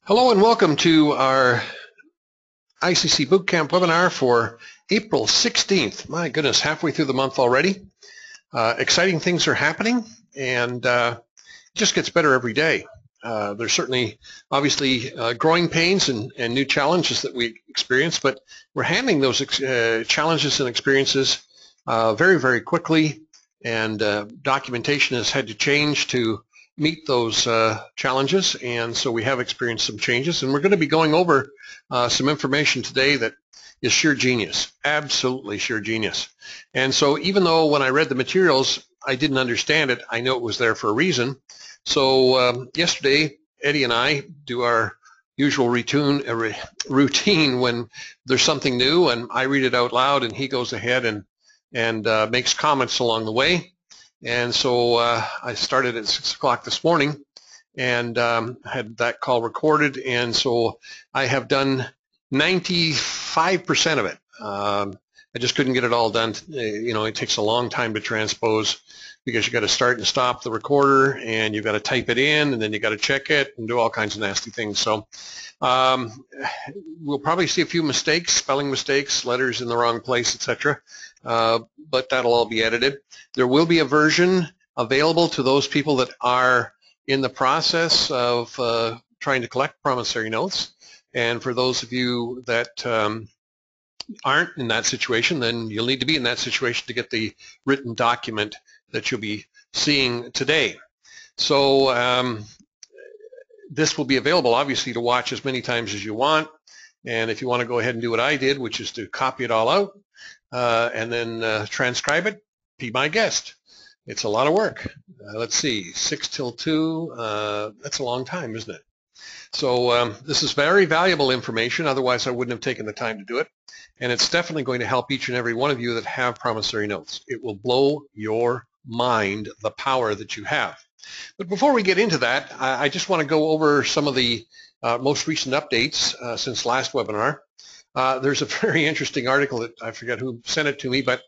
Hello and welcome to our ICC Bootcamp webinar for April 16th. My goodness, halfway through the month already. Exciting things are happening, and it just gets better every day. There's certainly, obviously, growing pains and new challenges that we experience, but we're handling those challenges and experiences very, very quickly, and documentation has had to change to meet those challenges, and so we have experienced some changes, and we're going to be going over some information today that is sheer genius, absolutely sheer genius. And so even though when I read the materials I didn't understand it, I know it was there for a reason. So yesterday Eddie and I do our usual routine when there's something new, and I read it out loud and he goes ahead and makes comments along the way. And so I started at 6 o'clock this morning and had that call recorded, and so I have done 95% of it. I just couldn't get it all done. You know, it takes a long time to transpose because you got to start and stop the recorder, and you've got to type it in, and then you got to check it and do all kinds of nasty things. So we'll probably see a few mistakes, spelling mistakes, letters in the wrong place, etc. But that'll all be edited. There will be a version available to those people that are in the process of trying to collect promissory notes. And for those of you that aren't in that situation, then you'll need to be in that situation to get the written document that you'll be seeing today. So this will be available, obviously, to watch as many times as you want. And if you want to go ahead and do what I did, which is to copy it all out and then transcribe it, be my guest. It's a lot of work. Let's see, 6 till 2, that's a long time, isn't it? So this is very valuable information, otherwise I wouldn't have taken the time to do it. And it's definitely going to help each and every one of you that have promissory notes. It will blow your mind, the power that you have. But before we get into that, I just want to go over some of the most recent updates since last webinar. There's a very interesting article that I forget who sent it to me, but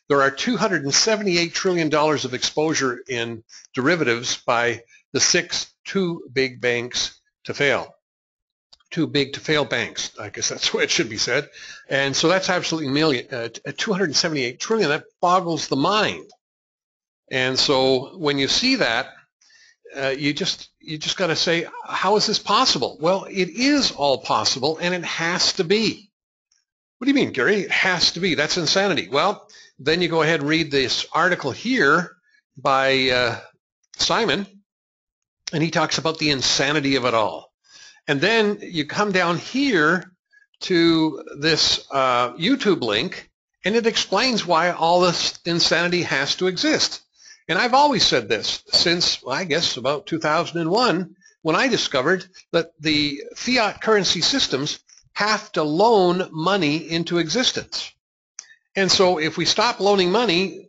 there are $278 trillion of exposure in derivatives by the 6 too big banks to fail. Too big to fail banks, I guess that's what it should be said. And so that's absolutely $278 trillion. That boggles the mind. And so when you see that, you just got to say, how is this possible? Well, it is all possible, and it has to be. What do you mean, Gary? It has to be. That's insanity. Well, then you go ahead and read this article here by Simon, and he talks about the insanity of it all. And then you come down here to this YouTube link, and it explains why all this insanity has to exist. And I've always said this since, well, I guess, about 2001, when I discovered that the fiat currency systems have to loan money into existence. And so if we stop loaning money,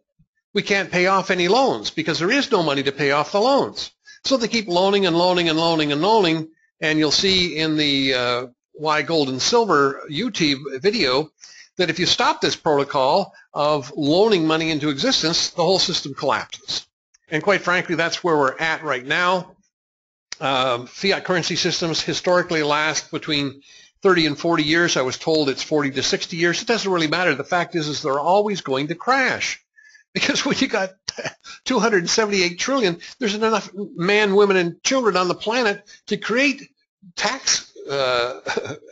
we can't pay off any loans because there is no money to pay off the loans. So they keep loaning and loaning and loaning and loaning, and you'll see in the Why Gold and Silver YouTube video that if you stop this protocol of loaning money into existence, the whole system collapses. And quite frankly, that's where we're at right now. Fiat currency systems historically last between 30 and 40 years. I was told it's 40 to 60 years. It doesn't really matter. The fact is they're always going to crash. Because when you got 278 trillion, there's enough men, women, and children on the planet to create tax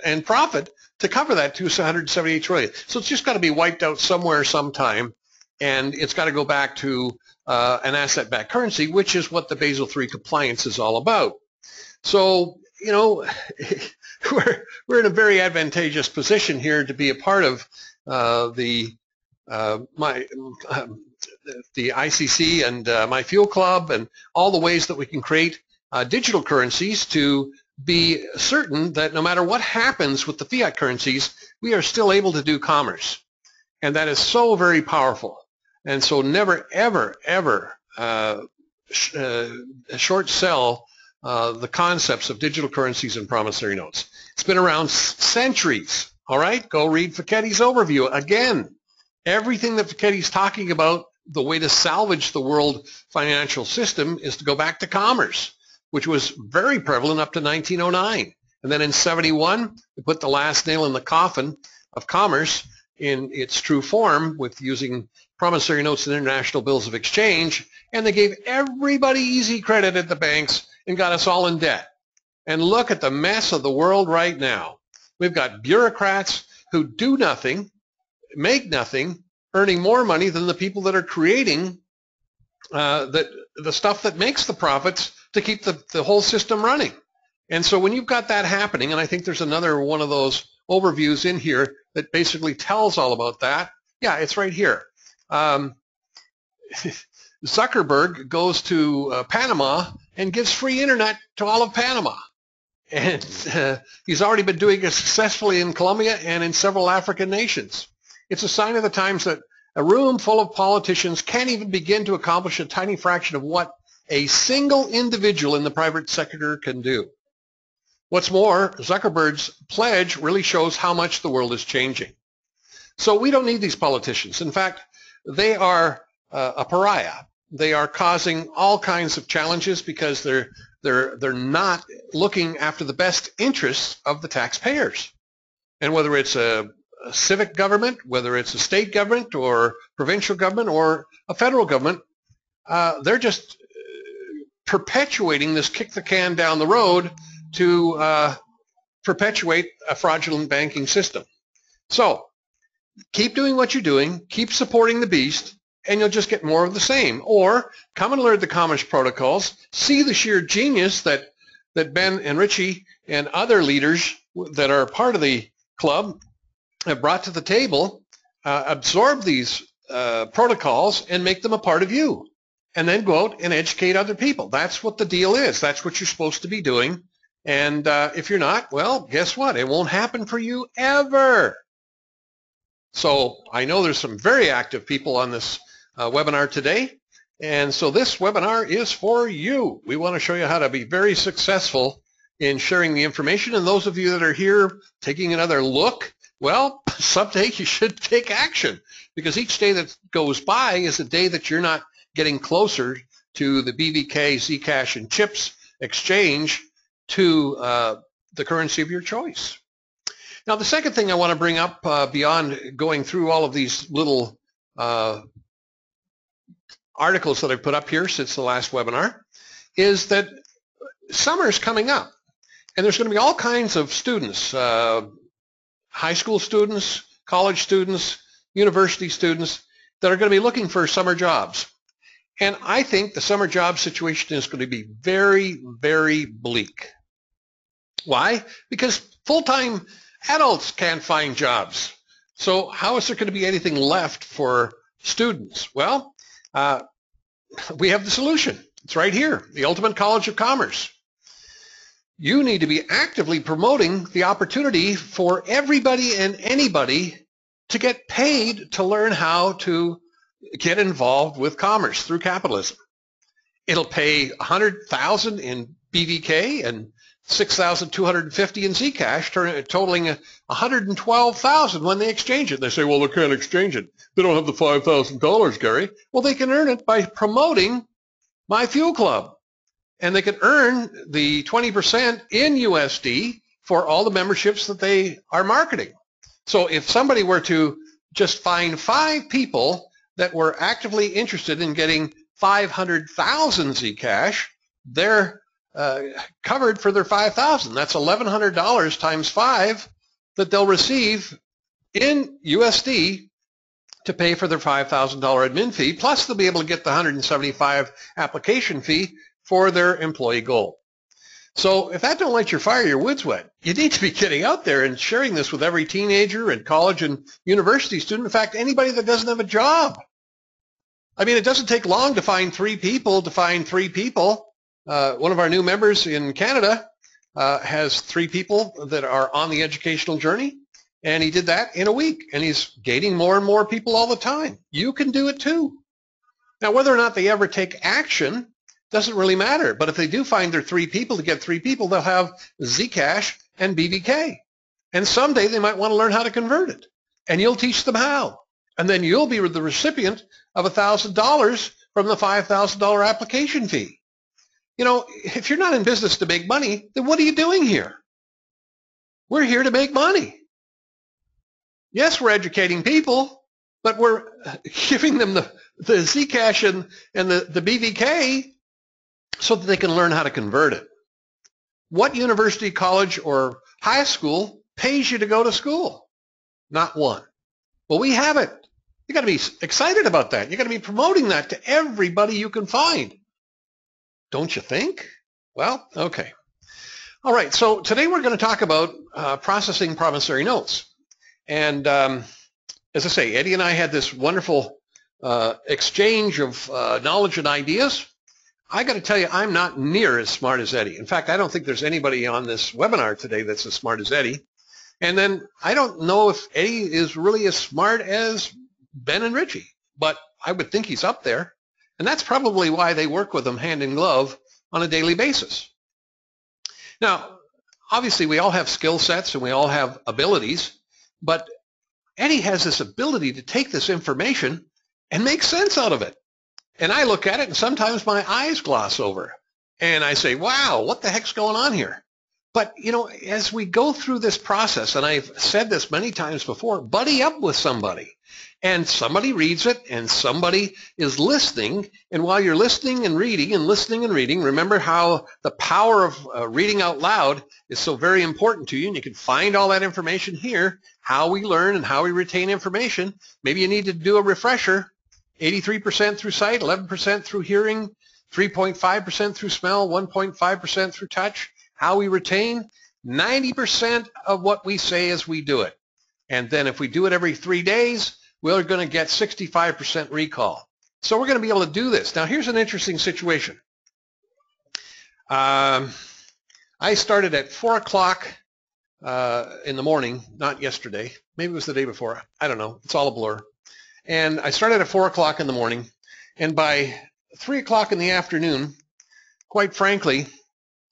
and profit to cover that 278 trillion. So it's just got to be wiped out somewhere sometime, and it's got to go back to an asset-backed currency, which is what the Basel III compliance is all about. So, you know, we're in a very advantageous position here to be a part of the ICC and My Fuel Club and all the ways that we can create digital currencies to be certain that no matter what happens with the fiat currencies, we are still able to do commerce. And that is so very powerful. And so never, ever, ever short sell the concepts of digital currencies and promissory notes. It's been around centuries. All right, go read Ficchetti's overview. Again, everything that Ficchetti's talking about, the way to salvage the world financial system is to go back to commerce, which was very prevalent up to 1909. And then in 71, they put the last nail in the coffin of commerce in its true form with using promissory notes and international bills of exchange, and they gave everybody easy credit at the banks and got us all in debt. And look at the mess of the world right now. We've got bureaucrats who do nothing, make nothing, earning more money than the people that are creating the stuff that makes the profits to keep the whole system running. And so when you've got that happening, and I think there's another one of those overviews in here that basically tells all about that. Yeah, it's right here. Zuckerberg goes to Panama and gives free internet to all of Panama. And he's already been doing it successfully in Colombia and in several African nations. It's a sign of the times that a room full of politicians can't even begin to accomplish a tiny fraction of what a single individual in the private sector can do. What's more, Zuckerberg's pledge really shows how much the world is changing. So we don't need these politicians. In fact, they are a pariah. They are causing all kinds of challenges because they're not looking after the best interests of the taxpayers. And whether it's a civic government, whether it's a state government or provincial government or a federal government, they're just perpetuating this kick the can down the road to perpetuate a fraudulent banking system. So keep doing what you're doing, keep supporting the beast, and you'll just get more of the same. Or come and learn the Commerce Protocols, see the sheer genius that Ben and Richie and other leaders that are part of the club have brought to the table, absorb these protocols and make them a part of you. And then go out and educate other people. That's what the deal is. That's what you're supposed to be doing. And if you're not, well, guess what? It won't happen for you ever. So I know there's some very active people on this webinar today. And so this webinar is for you. We want to show you how to be very successful in sharing the information. And those of you that are here taking another look, well, someday you should take action, because each day that goes by is a day that you're not getting closer to the BVK, Zcash, and chips exchange to the currency of your choice. Now, the second thing I want to bring up beyond going through all of these little articles that I've put up here since the last webinar is that summer's coming up, and there's going to be all kinds of students, high school students, college students, university students that are going to be looking for summer jobs. And I think the summer job situation is going to be very, very bleak. Why? Because full-time adults can't find jobs. So how is there going to be anything left for students? Well, we have the solution. It's right here, the Ultimate College of Commerce. You need to be actively promoting the opportunity for everybody and anybody to get paid to learn how to get involved with commerce through capitalism. It'll pay $100,000 in BVK and $6,250 in Zcash, totaling $112,000 when they exchange it. They say, well, they can't exchange it. They don't have the $5,000, Gary. Well, they can earn it by promoting My Fuel Club. And they can earn the 20% in USD for all the memberships that they are marketing. So if somebody were to just find 5 people that were actively interested in getting 500,000 Zcash, they're covered for their 5,000. That's $1,100 times 5 that they'll receive in USD to pay for their $5,000 admin fee. Plus, they'll be able to get the $175 application fee for their employee goal. So if that don't light your fire, your wood's wet. You need to be getting out there and sharing this with every teenager and college and university student. In fact, anybody that doesn't have a job. I mean, it doesn't take long to find 3 people One of our new members in Canada has 3 people that are on the educational journey, and he did that in a week, and he's gaining more and more people all the time. You can do it too. Now, whether or not they ever take action doesn't really matter, but if they do find their 3 people to get 3 people, they'll have Zcash and BVK, and someday they might want to learn how to convert it, and you'll teach them how, and then you'll be the recipient of $1,000 from the $5,000 application fee. You know, if you're not in business to make money, then what are you doing here? We're here to make money. Yes, we're educating people, but we're giving them the Zcash and the BVK so that they can learn how to convert it. What university, college, or high school pays you to go to school? Not one. Well, we have it. You got to be excited about that. You got to be promoting that to everybody you can find. Don't you think? Well, okay. All right, so today we're going to talk about processing promissory notes. And as I say, Eddie and I had this wonderful exchange of knowledge and ideas. I got to tell you, I'm not near as smart as Eddie. In fact, I don't think there's anybody on this webinar today that's as smart as Eddie. And then I don't know if Eddie is really as smart as Ben and Richie, but I would think he's up there. And that's probably why they work with him hand in glove on a daily basis. Now, obviously, we all have skill sets and we all have abilities, but Eddie has this ability to take this information and make sense out of it. And I look at it and sometimes my eyes gloss over and I say, wow, what the heck's going on here? But, you know, as we go through this process, and I've said this many times before, buddy up with somebody. And somebody reads it, and somebody is listening. And while you're listening and reading, remember how the power of reading out loud is so very important to you. And you can find all that information here, how we learn and how we retain information. Maybe you need to do a refresher. 83% through sight, 11% through hearing, 3.5% through smell, 1.5% through touch. How we retain 90% of what we say as we do it. And then if we do it every 3 days, we're going to get 65% recall. So we're going to be able to do this. Now here's an interesting situation. I started at 4 o'clock in the morning, not yesterday. Maybe it was the day before. I don't know. It's all a blur. And I started at 4 o'clock in the morning. And by 3 o'clock in the afternoon, quite frankly,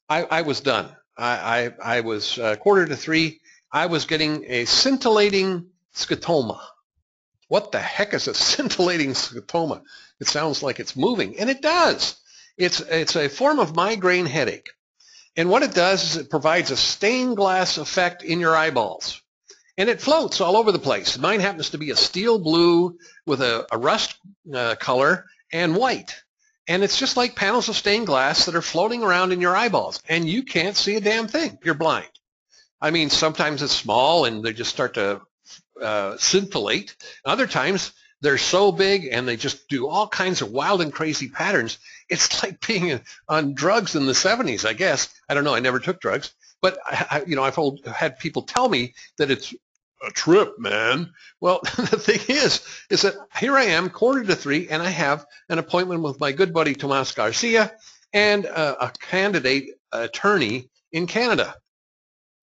I was done. I was quarter to 3. I was getting a scintillating scotoma. What the heck is a scintillating scotoma? It sounds like it's moving, and it does. It's a form of migraine headache. And what it does is it provides a stained glass effect in your eyeballs. And it floats all over the place. Mine happens to be a steel blue with a rust color and white. And it's just like panels of stained glass that are floating around in your eyeballs. And you can't see a damn thing. You're blind. I mean, sometimes it's small and they just start to scintillate. Other times they're so big and they just do all kinds of wild and crazy patterns. It's like being on drugs in the 70s, I guess. I don't know. I never took drugs. But, I've had people tell me that it's a trip, man. Well, the thing is that here I am, quarter to 3, and I have an appointment with my good buddy Tomas Garcia and a candidate attorney in Canada.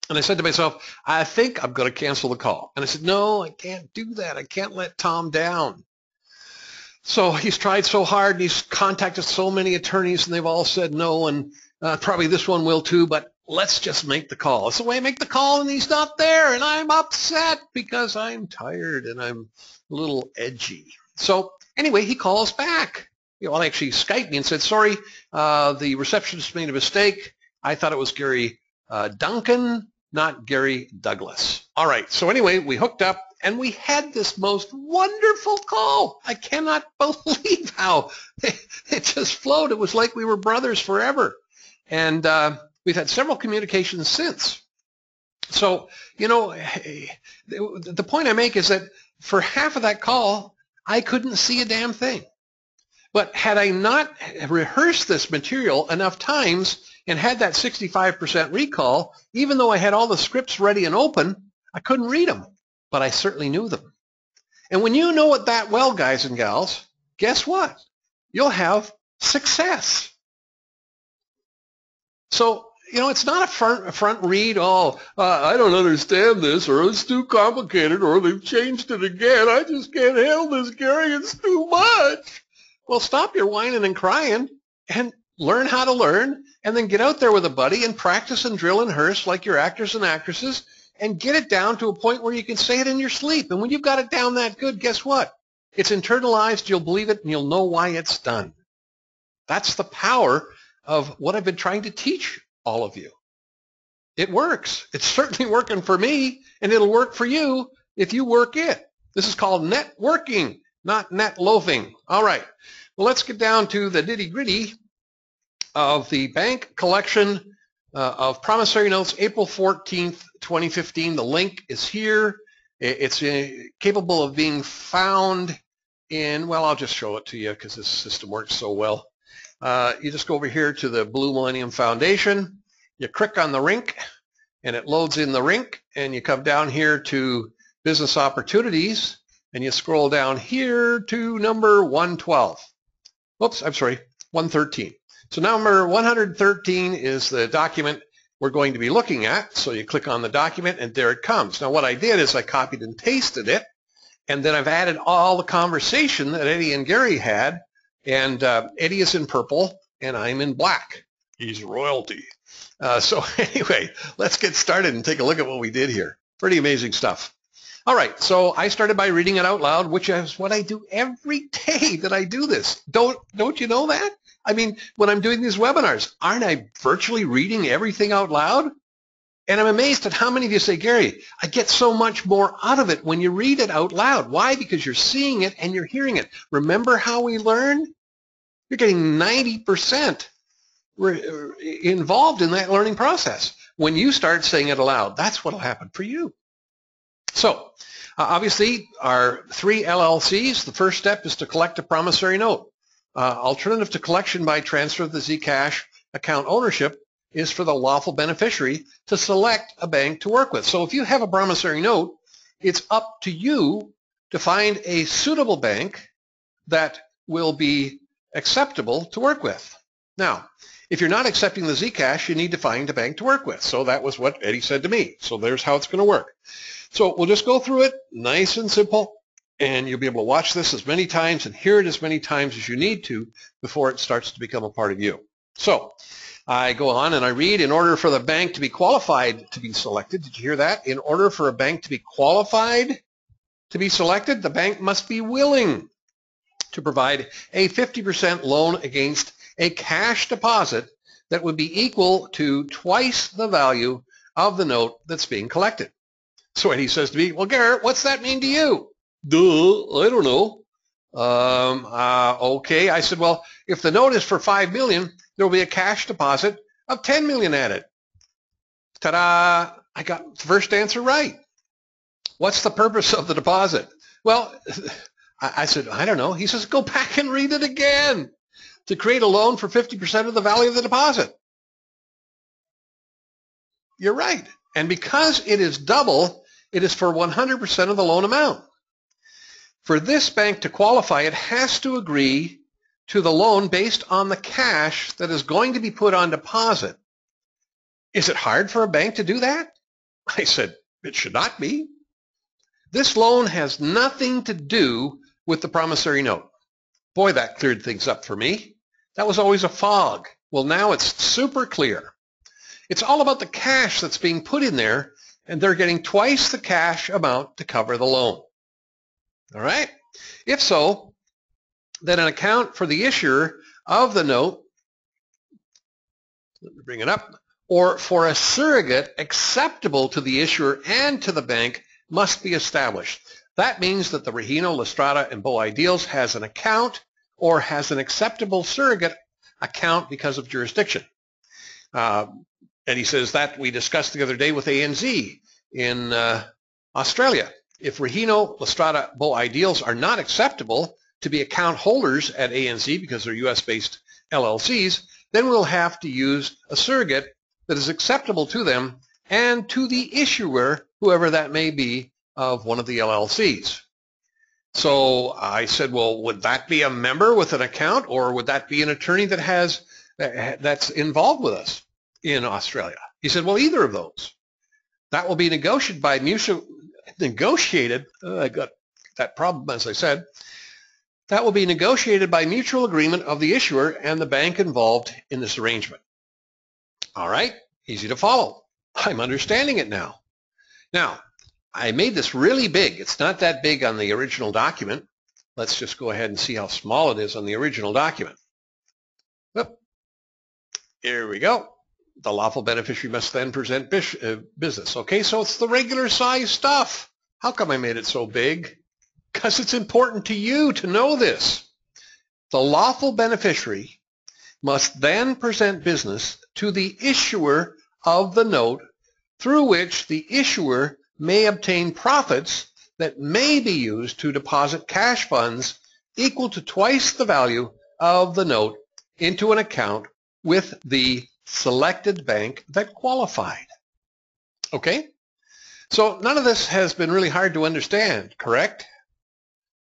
And I said to myself, I think I'm going to cancel the call. And I said, no, I can't do that. I can't let Tom down. So he's tried so hard, and he's contacted so many attorneys, and they've all said no, and probably this one will too, but let's just make the call. It's the way I make the call, and he's not there, and I'm upset because I'm tired and I'm a little edgy. So anyway, he calls back. Well, actually Skyped me and said, sorry, the receptionist made a mistake. I thought it was Gary Duncan, not Gary Douglas. All right, so anyway, we hooked up, and we had this most wonderful call. I cannot believe how it just flowed. It was like we were brothers forever. And we've had several communications since. So, the point I make is that for half of that call, I couldn't see a damn thing. But had I not rehearsed this material enough times and had that 65% recall, even though I had all the scripts ready and open, I couldn't read them. But I certainly knew them. And when you know it that well, guys and gals, guess what? You'll have success. So, it's not a front read, I don't understand this, or it's too complicated, or they've changed it again. I just can't handle this, Gary. It's too much. Well, stop your whining and crying and learn how to learn, and then get out there with a buddy and practice and drill and rehearse like your actors and actresses, and get it down to a point where you can say it in your sleep. And when you've got it down that good, guess what? It's internalized, you'll believe it, and you'll know why it's done. That's the power of what I've been trying to teach all of you. It works. It's certainly working for me, and it'll work for you if you work it. This is called networking, not net loafing. All right. Well, let's get down to the nitty-gritty of the bank collection of promissory notes, April 14th, 2015. The link is here. It's capable of being found in, well, I'll just show it to you because this system works so well. You just go over here to the Blue Millennium Foundation. You click on the rink, and it loads in the rink, and you come down here to Business Opportunities, and you scroll down here to number 112. Whoops, I'm sorry, 113. So number 113 is the document we're going to be looking at. So you click on the document, and there it comes. Now what I did is I copied and pasted it, and then I've added all the conversation that Eddie and Gary had, and Eddie is in purple, and I'm in black. He's royalty. So anyway, let's get started and take a look at what we did here. Pretty amazing stuff. All right, so I started by reading it out loud, which is what I do every day that I do this. Don't you know that? I mean, when I'm doing these webinars, aren't I virtually reading everything out loud? And I'm amazed at how many of you say, Gary, I get so much more out of it when you read it out loud. Why? Because you're seeing it and you're hearing it. Remember how we learn? You're getting 90% involved in that learning process. When you start saying it aloud, that's what will happen for you. So obviously our 3 LLCs, the first step is to collect a promissory note. Alternative to collection by transfer of the Zcash account ownership is for the lawful beneficiary to select a bank to work with. So if you have a promissory note, it's up to you to find a suitable bank that will be acceptable to work with. Now, if you're not accepting the Zcash, you need to find a bank to work with. So that was what Eddie said to me. So there's how it's going to work. So we'll just go through it nice and simple, and you'll be able to watch this as many times and hear it as many times as you need to before it starts to become a part of you. So I go on and I read, in order for the bank to be qualified to be selected, did you hear that? In order for a bank to be qualified to be selected, the bank must be willing to provide a 50% loan against a cash deposit that would be equal to twice the value of the note that's being collected. So Eddie says to me, well, Garrett, what's that mean to you? Duh, I don't know. Okay. I said, well, if the note is for $5 million, there will be a cash deposit of $10 million added. Ta-da! I got the first answer right. What's the purpose of the deposit? Well, I said, I don't know. He says, go back and read it again. To create a loan for 50% of the value of the deposit. You're right. And because it is double, it is for 100% of the loan amount. For this bank to qualify, it has to agree to the loan based on the cash that is going to be put on deposit. Is it hard for a bank to do that? I said, it should not be. This loan has nothing to do with the promissory note. Boy, that cleared things up for me. That was always a fog. Well, now it's super clear. It's all about the cash that's being put in there, and they're getting twice the cash amount to cover the loan. All right? If so, then an account for the issuer of the note, let me bring it up, or for a surrogate acceptable to the issuer and to the bank must be established. That means that the Regino, Lestrada, and Bo Ideals has an account or has an acceptable surrogate account because of jurisdiction. And he says that we discussed the other day with ANZ in Australia. If Regino, Lestrada, Bo Ideals are not acceptable to be account holders at ANZ because they're US-based LLCs, then we'll have to use a surrogate that is acceptable to them and to the issuer, whoever that may be, of one of the LLCs. So I said, well, would that be a member with an account, or would that be an attorney that's involved with us in Australia? He said, well, either of those. That will be negotiated by I got that problem, as I said. That will be negotiated by mutual agreement of the issuer and the bank involved in this arrangement. All right, easy to follow. I'm understanding it now. Now, I made this really big. It's not that big on the original document. Let's just go ahead and see how small it is on the original document. Oop. Here we go. The lawful beneficiary must then present business. Okay, so it's the regular size stuff. How come I made it so big? Because it's important to you to know this. The lawful beneficiary must then present business to the issuer of the note, through which the issuer may obtain profits that may be used to deposit cash funds equal to twice the value of the note into an account with the selected bank that qualified. Okay? So none of this has been really hard to understand, correct?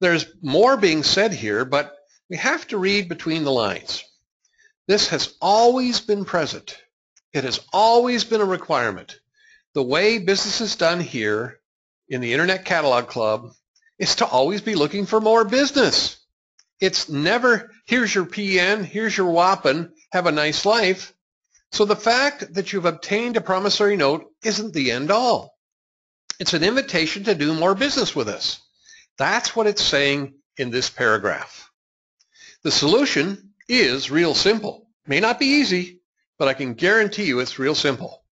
There's more being said here, but we have to read between the lines. This has always been present. It has always been a requirement. The way business is done here in the Internet Catalog Club is to always be looking for more business. It's never, here's your PN, here's your whopping, have a nice life. So the fact that you've obtained a promissory note isn't the end all. It's an invitation to do more business with us. That's what it's saying in this paragraph. The solution is real simple. May not be easy, but I can guarantee you it's real simple.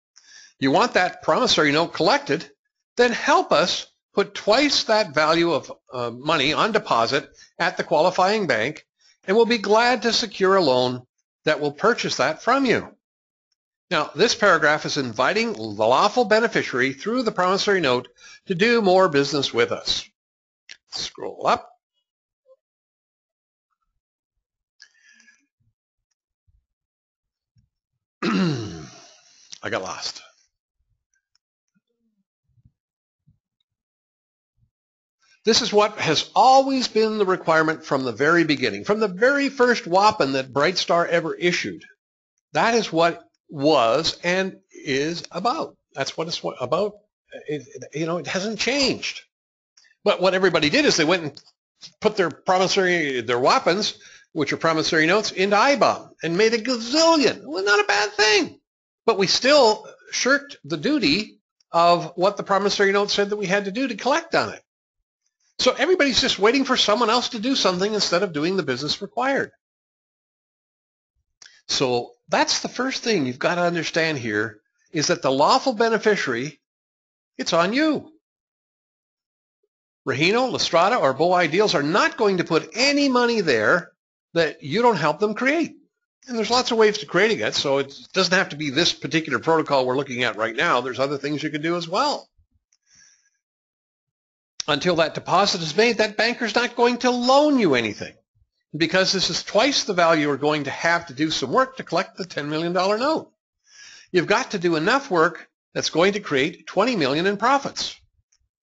You want that promissory note collected, then help us put twice that value of money on deposit at the qualifying bank, and we'll be glad to secure a loan that will purchase that from you. Now, this paragraph is inviting the lawful beneficiary through the promissory note to do more business with us. Scroll up. I got lost. This is what has always been the requirement from the very beginning, from the very first whopping that Brightstar ever issued. That is what was and is about. That's what it's about. It hasn't changed. But what everybody did is they went and put their whoppings, which are promissory notes, into IBOM and made a gazillion. Well, not a bad thing. But we still shirked the duty of what the promissory note said that we had to do to collect on it. So everybody's just waiting for someone else to do something instead of doing the business required. So that's the first thing you've got to understand here, is that the lawful beneficiary, it's on you. Rahino, Lestrada, or Bow Ideals are not going to put any money there that you don't help them create. And there's lots of ways to creating it, so it doesn't have to be this particular protocol we're looking at right now. There's other things you can do as well. Until that deposit is made, that banker's not going to loan you anything, because this is twice the value you're going to have to do some work to collect the $10 million note. You've got to do enough work that's going to create $20 million in profits.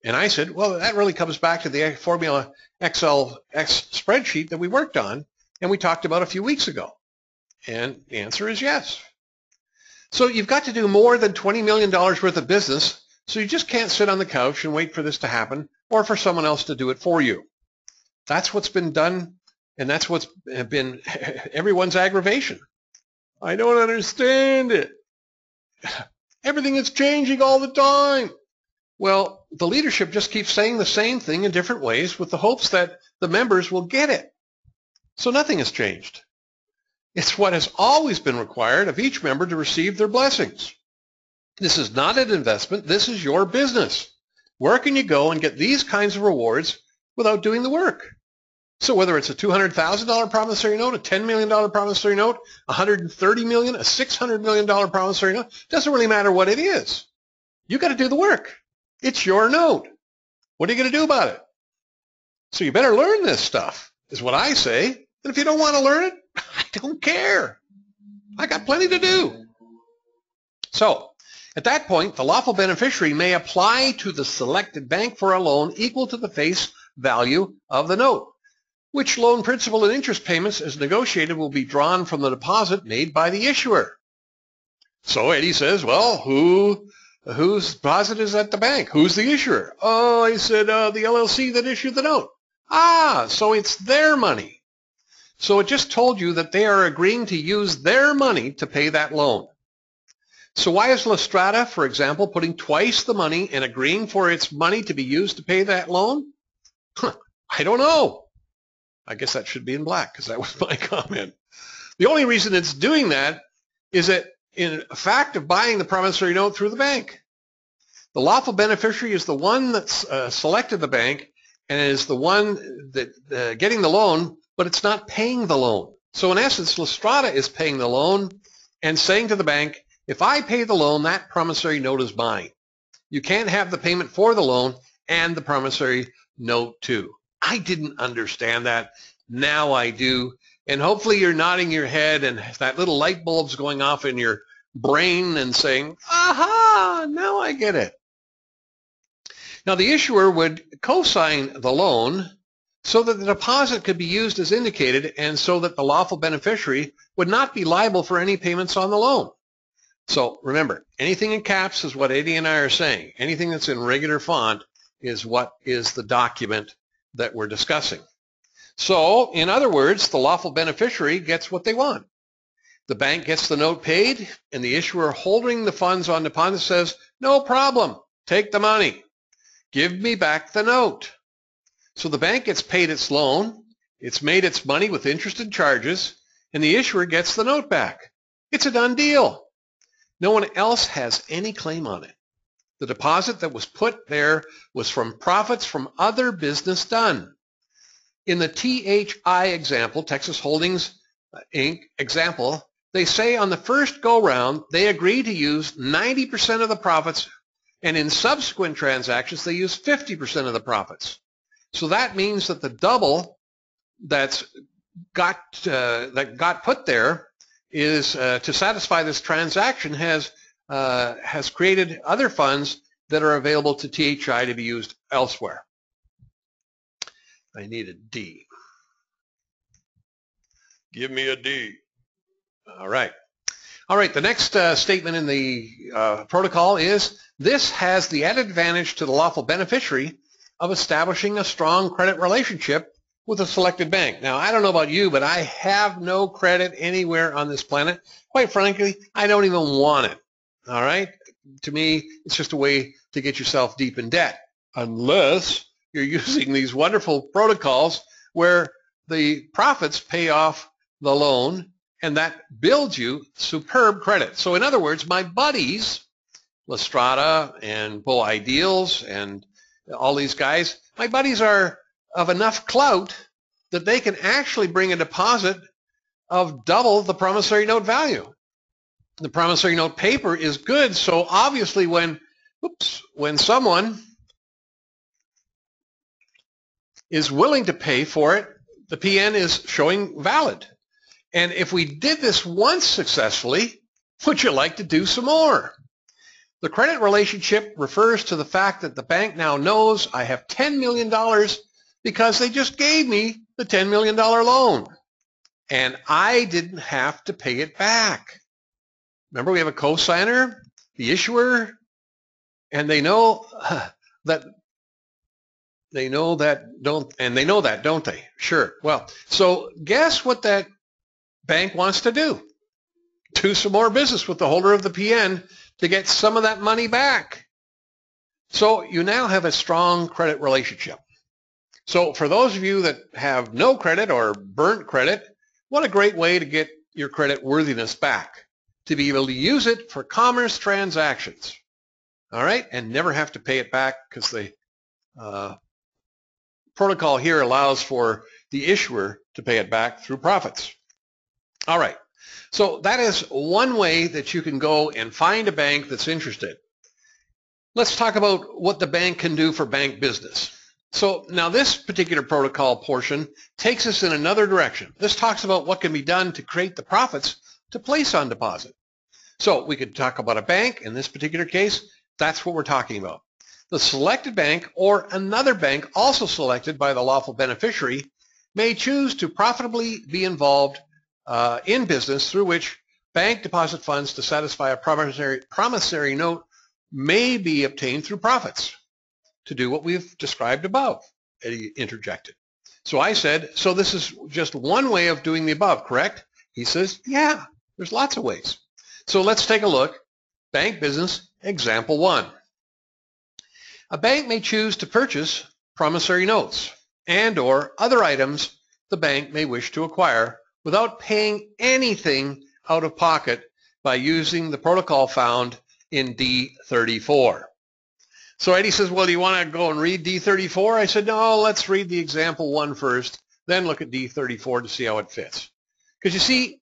And I said, well, that really comes back to the Formula XLX spreadsheet that we worked on and we talked about a few weeks ago. And the answer is yes. So you've got to do more than $20 million worth of business, so you just can't sit on the couch and wait for this to happen or for someone else to do it for you. That's what's been done, and that's what's been everyone's aggravation. I don't understand it. Everything is changing all the time. Well, the leadership just keeps saying the same thing in different ways with the hopes that the members will get it. So nothing has changed. It's what has always been required of each member to receive their blessings. This is not an investment. This is your business. Where can you go and get these kinds of rewards without doing the work? So whether it's a $200,000 promissory note, a $10 million promissory note, $130 million, a $600 million promissory note, doesn't really matter what it is. You got to do the work. It's your note. What are you going to do about it? So you better learn this stuff, is what I say. And if you don't want to learn it, I don't care. I got plenty to do. So at that point, the lawful beneficiary may apply to the selected bank for a loan equal to the face value of the note, which loan principal and interest payments as negotiated will be drawn from the deposit made by the issuer. So Eddie says, well, whose deposit is at the bank? Who's the issuer? Oh, I said, the LLC that issued the note. Ah, so it's their money. So it just told you that they are agreeing to use their money to pay that loan. So why is Lestrada, for example, putting twice the money and agreeing for its money to be used to pay that loan? I don't know. I guess that should be in black because that was my comment. The only reason it's doing that is that in fact of buying the promissory note through the bank. The lawful beneficiary is the one that's selected the bank and is the one that getting the loan, but it's not paying the loan. So in essence, Lestrada is paying the loan and saying to the bank, if I pay the loan, that promissory note is mine. You can't have the payment for the loan and the promissory note too. I didn't understand that. Now I do. And hopefully you're nodding your head and that little light bulb's going off in your brain and saying, aha, now I get it. Now the issuer would co-sign the loan so that the deposit could be used as indicated and so that the lawful beneficiary would not be liable for any payments on the loan. So remember, anything in caps is what Eddie and I are saying. Anything that's in regular font is what is the document that we're discussing. So in other words, the lawful beneficiary gets what they want. The bank gets the note paid and the issuer holding the funds on deposit says, no problem, take the money. Give me back the note. So the bank gets paid its loan, it's made its money with interest and charges, and the issuer gets the note back. It's a done deal. No one else has any claim on it. The deposit that was put there was from profits from other business done. In the THI example, Texas Holdings Inc. example, they say on the first go-round, they agree to use 90% of the profits, and in subsequent transactions, they use 50% of the profits. So that means that the double that got put there is to satisfy this transaction has created other funds that are available to THI to be used elsewhere. I need a D. Give me a D. All right. All right, the next statement in the protocol is, this has the added advantage to the lawful beneficiary of establishing a strong credit relationship with a selected bank. Now, I don't know about you, but I have no credit anywhere on this planet. Quite frankly, I don't even want it. All right? To me, it's just a way to get yourself deep in debt, unless you're using these wonderful protocols where the profits pay off the loan, and that builds you superb credit. So in other words, my buddies, Lestrada and Bo Ideals and all these guys, my buddies are of enough clout that they can actually bring a deposit of double the promissory note value. The promissory note paper is good, so obviously when someone is willing to pay for it, the PN is showing valid. And if we did this once successfully, would you like to do some more? The credit relationship refers to the fact that the bank now knows I have $10 million because they just gave me the $10 million loan. And I didn't have to pay it back. Remember, we have a cosigner, the issuer, and they know that, don't they? Sure. Well, so guess what that bank wants to do? Do some more business with the holder of the PN to get some of that money back. So you now have a strong credit relationship. So for those of you that have no credit or burnt credit, what a great way to get your credit worthiness back, to be able to use it for commerce transactions. All right, and never have to pay it back because the protocol here allows for the issuer to pay it back through profits. All right, so that is one way that you can go and find a bank that's interested. Let's talk about what the bank can do for bank business. So now this particular protocol portion takes us in another direction. This talks about what can be done to create the profits to place on deposit. So we could talk about a bank. In this particular case, that's what we're talking about. The selected bank or another bank also selected by the lawful beneficiary may choose to profitably be involved in business through which bank deposit funds to satisfy a promissory note may be obtained through profits to do what we've described above, Eddie interjected. So I said, so this is just one way of doing the above, correct? He says, yeah, there's lots of ways. So let's take a look. Bank business, example 1. A bank may choose to purchase promissory notes and or other items the bank may wish to acquire without paying anything out of pocket by using the protocol found in D34. So Eddie says, well, do you want to go and read D34? I said, no, let's read the example one first, then look at D34 to see how it fits. Because you see,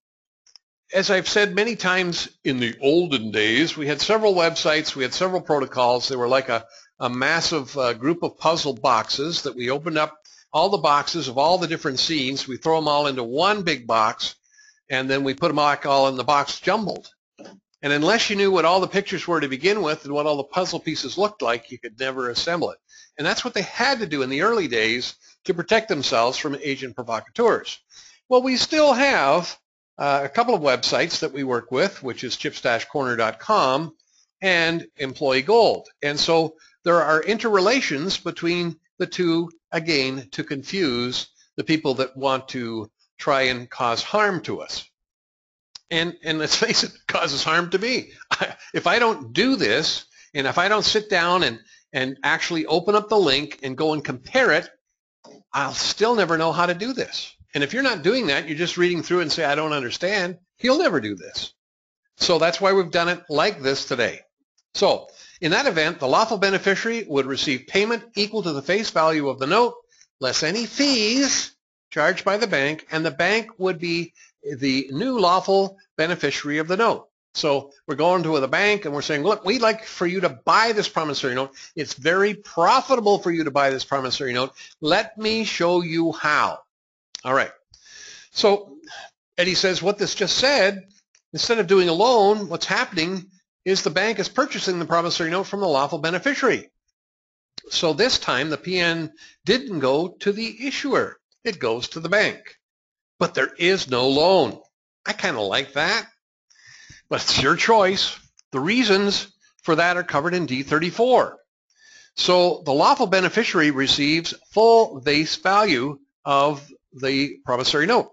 as I've said many times in the olden days, we had several websites, we had several protocols. They were like a massive group of puzzle boxes that we opened up, all the boxes of all the different scenes. We throw them all into one big box, and then we put them back all in the box jumbled. And unless you knew what all the pictures were to begin with and what all the puzzle pieces looked like, you could never assemble it. And that's what they had to do in the early days to protect themselves from agent provocateurs. Well, we still have a couple of websites that we work with, which is chips-corner.com and Employee Gold. And so there are interrelations between the two, again, to confuse the people that want to try and cause harm to us. And let's face it, it causes harm to me. If I don't do this, and if I don't sit down and actually open up the link and go and compare it, I'll still never know how to do this. And if you're not doing that, you're just reading through and say, I don't understand, he'll never do this. So that's why we've done it like this today. So in that event, the lawful beneficiary would receive payment equal to the face value of the note, less any fees charged by the bank, and the bank would be the new lawful beneficiary of the note. So we're going to the bank and we're saying, look, we'd like for you to buy this promissory note. It's very profitable for you to buy this promissory note. Let me show you how. All right. So Eddie says what this just said, instead of doing a loan, what's happening is the bank is purchasing the promissory note from the lawful beneficiary. So this time the PN didn't go to the issuer. It goes to the bank. But there is no loan. I kind of like that, but it's your choice. The reasons for that are covered in D34. So the lawful beneficiary receives full face value of the promissory note.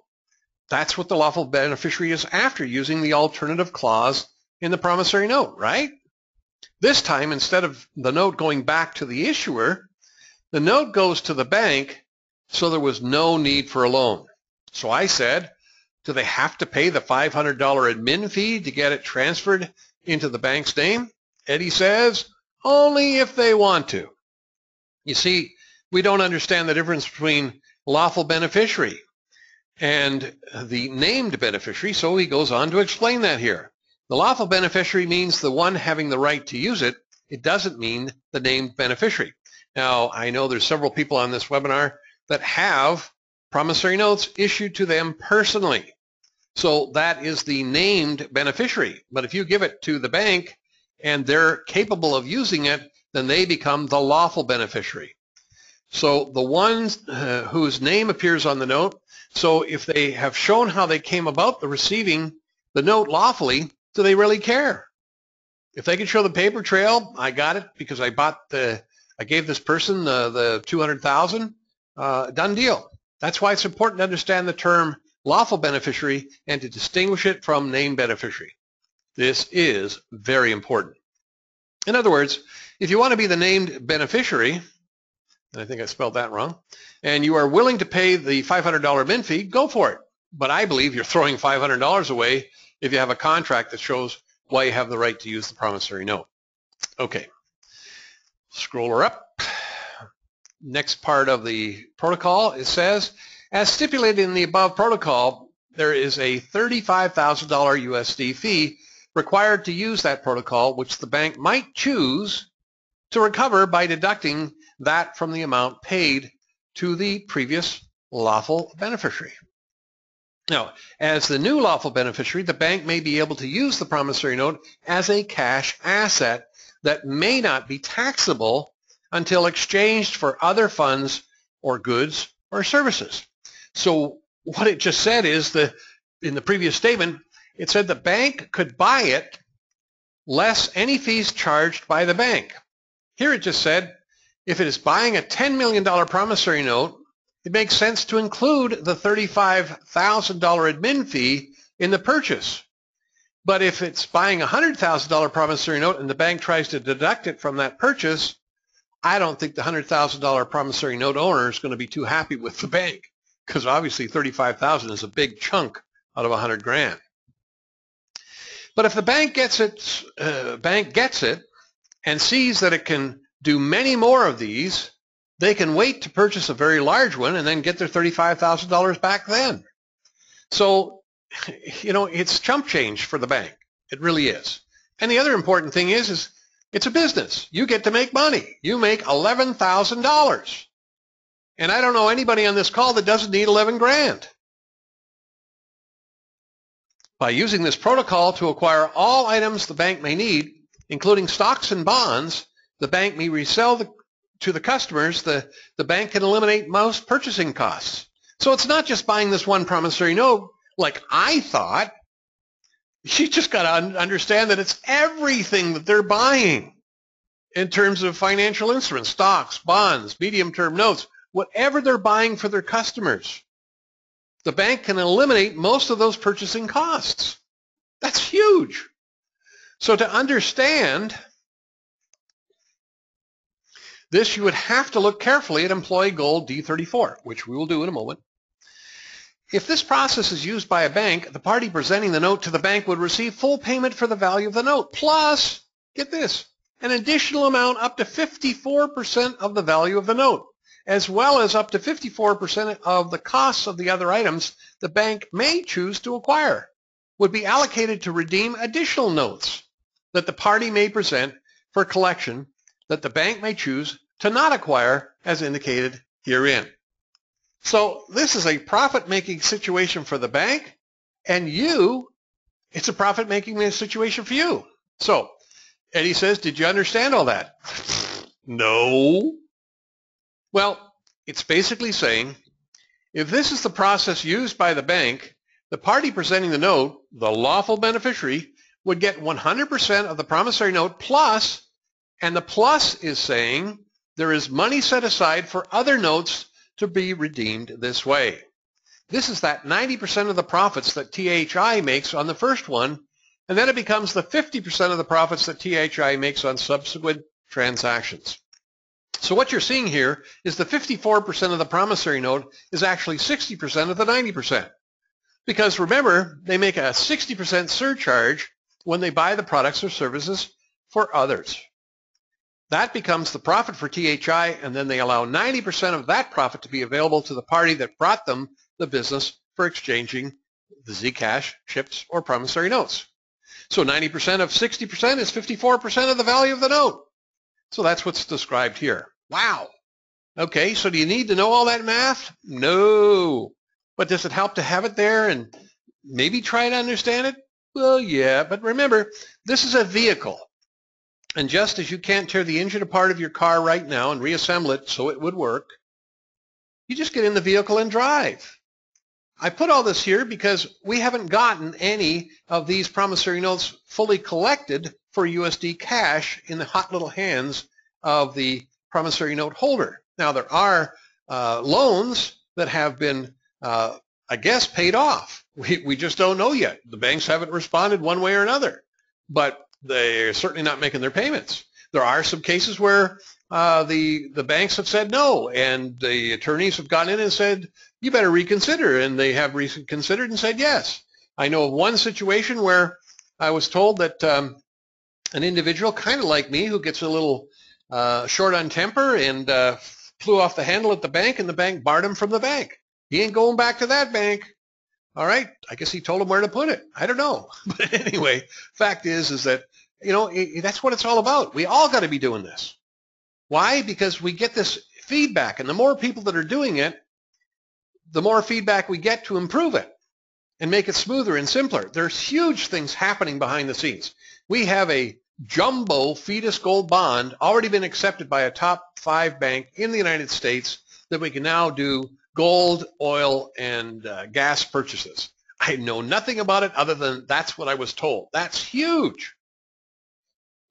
That's what the lawful beneficiary is after, using the alternative clause in the promissory note, right? This time, instead of the note going back to the issuer, the note goes to the bank, so there was no need for a loan. So I said, do they have to pay the $500 admin fee to get it transferred into the bank's name? Eddie says, only if they want to. You see, we don't understand the difference between lawful beneficiary and the named beneficiary, so he goes on to explain that here. The lawful beneficiary means the one having the right to use it. It doesn't mean the named beneficiary. Now, I know there's several people on this webinar that have promissory notes issued to them personally. So that is the named beneficiary. But if you give it to the bank and they're capable of using it, then they become the lawful beneficiary. So the ones whose name appears on the note, so if they have shown how they came about the receiving the note lawfully, do they really care? If they can show the paper trail, I got it because I gave this person the $200,000, done deal. That's why it's important to understand the term lawful beneficiary and to distinguish it from named beneficiary. This is very important. In other words, if you want to be the named beneficiary, and I think I spelled that wrong, and you are willing to pay the $500 admin fee, go for it. But I believe you're throwing $500 away if you have a contract that shows why you have the right to use the promissory note. Okay, scroll her up. Next part of the protocol, it says, as stipulated in the above protocol, there is a $35,000 USD fee required to use that protocol, which the bank might choose to recover by deducting that from the amount paid to the previous lawful beneficiary. Now, as the new lawful beneficiary, the bank may be able to use the promissory note as a cash asset that may not be taxable until exchanged for other funds or goods or services. So what it just said is in the previous statement, it said the bank could buy it less any fees charged by the bank. Here it just said if it is buying a $10 million promissory note, it makes sense to include the $35,000 admin fee in the purchase. But if it's buying a $100,000 promissory note and the bank tries to deduct it from that purchase, I don't think the $100,000 promissory note owner is going to be too happy with the bank, because obviously $35,000 is a big chunk out of $100,000. But if the bank gets it and sees that it can do many more of these, they can wait to purchase a very large one and then get their $35,000 back then. So, it's chump change for the bank. It really is. And the other important thing is it's a business. You get to make money. You make $11,000. And I don't know anybody on this call that doesn't need 11 grand. By using this protocol to acquire all items the bank may need, including stocks and bonds, the bank may resell to the customers. The bank can eliminate most purchasing costs. So it's not just buying this one promissory note like I thought. You just got to understand that it's everything that they're buying in terms of financial instruments, stocks, bonds, medium-term notes, whatever they're buying for their customers. The bank can eliminate most of those purchasing costs. That's huge. So to understand this, you would have to look carefully at Employee Goal D34, which we will do in a moment. If this process is used by a bank, the party presenting the note to the bank would receive full payment for the value of the note, plus, get this, an additional amount up to 54% of the value of the note, as well as up to 54% of the costs of the other items the bank may choose to acquire, would be allocated to redeem additional notes that the party may present for collection that the bank may choose to not acquire as indicated herein. So this is a profit-making situation for the bank, and it's a profit-making situation for you. So Eddie says, did you understand all that? No. Well, it's basically saying, if this is the process used by the bank, the party presenting the note, the lawful beneficiary, would get 100% of the promissory note plus, and the plus is saying there is money set aside for other notes to be redeemed this way. This is that 90% of the profits that THI makes on the first one, and then it becomes the 50% of the profits that THI makes on subsequent transactions. So what you're seeing here is the 54% of the promissory note is actually 60% of the 90%. Because remember, they make a 60% surcharge when they buy the products or services for others. That becomes the profit for THI, and then they allow 90% of that profit to be available to the party that brought them the business for exchanging the Zcash, chips, or promissory notes. So 90% of 60% is 54% of the value of the note. So that's what's described here. Wow. Okay, so do you need to know all that math? No. But does it help to have it there and maybe try to understand it? Well, yeah, but remember, this is a vehicle. And just as you can't tear the engine apart of your car right now and reassemble it so it would work, you just get in the vehicle and drive. I put all this here because we haven't gotten any of these promissory notes fully collected for USD cash in the hot little hands of the promissory note holder. Now, there are loans that have been, I guess, paid off. We just don't know yet. The banks haven't responded one way or another. But they're certainly not making their payments. There are some cases where the banks have said no, and the attorneys have gone in and said, you better reconsider, and they have reconsidered and said yes. I know of one situation where I was told that an individual, kind of like me, who gets a little short on temper and flew off the handle at the bank, and the bank barred him from the bank. He ain't going back to that bank. All right, I guess he told him where to put it. I don't know. But anyway, fact is that, that's what it's all about. We all got to be doing this. Why? Because we get this feedback, and the more people that are doing it, the more feedback we get to improve it and make it smoother and simpler. There's huge things happening behind the scenes. We have a jumbo Fetus Gold bond already been accepted by a top 5 bank in the United States that we can now do gold, oil, and gas purchases. I know nothing about it other than that's what I was told. That's huge.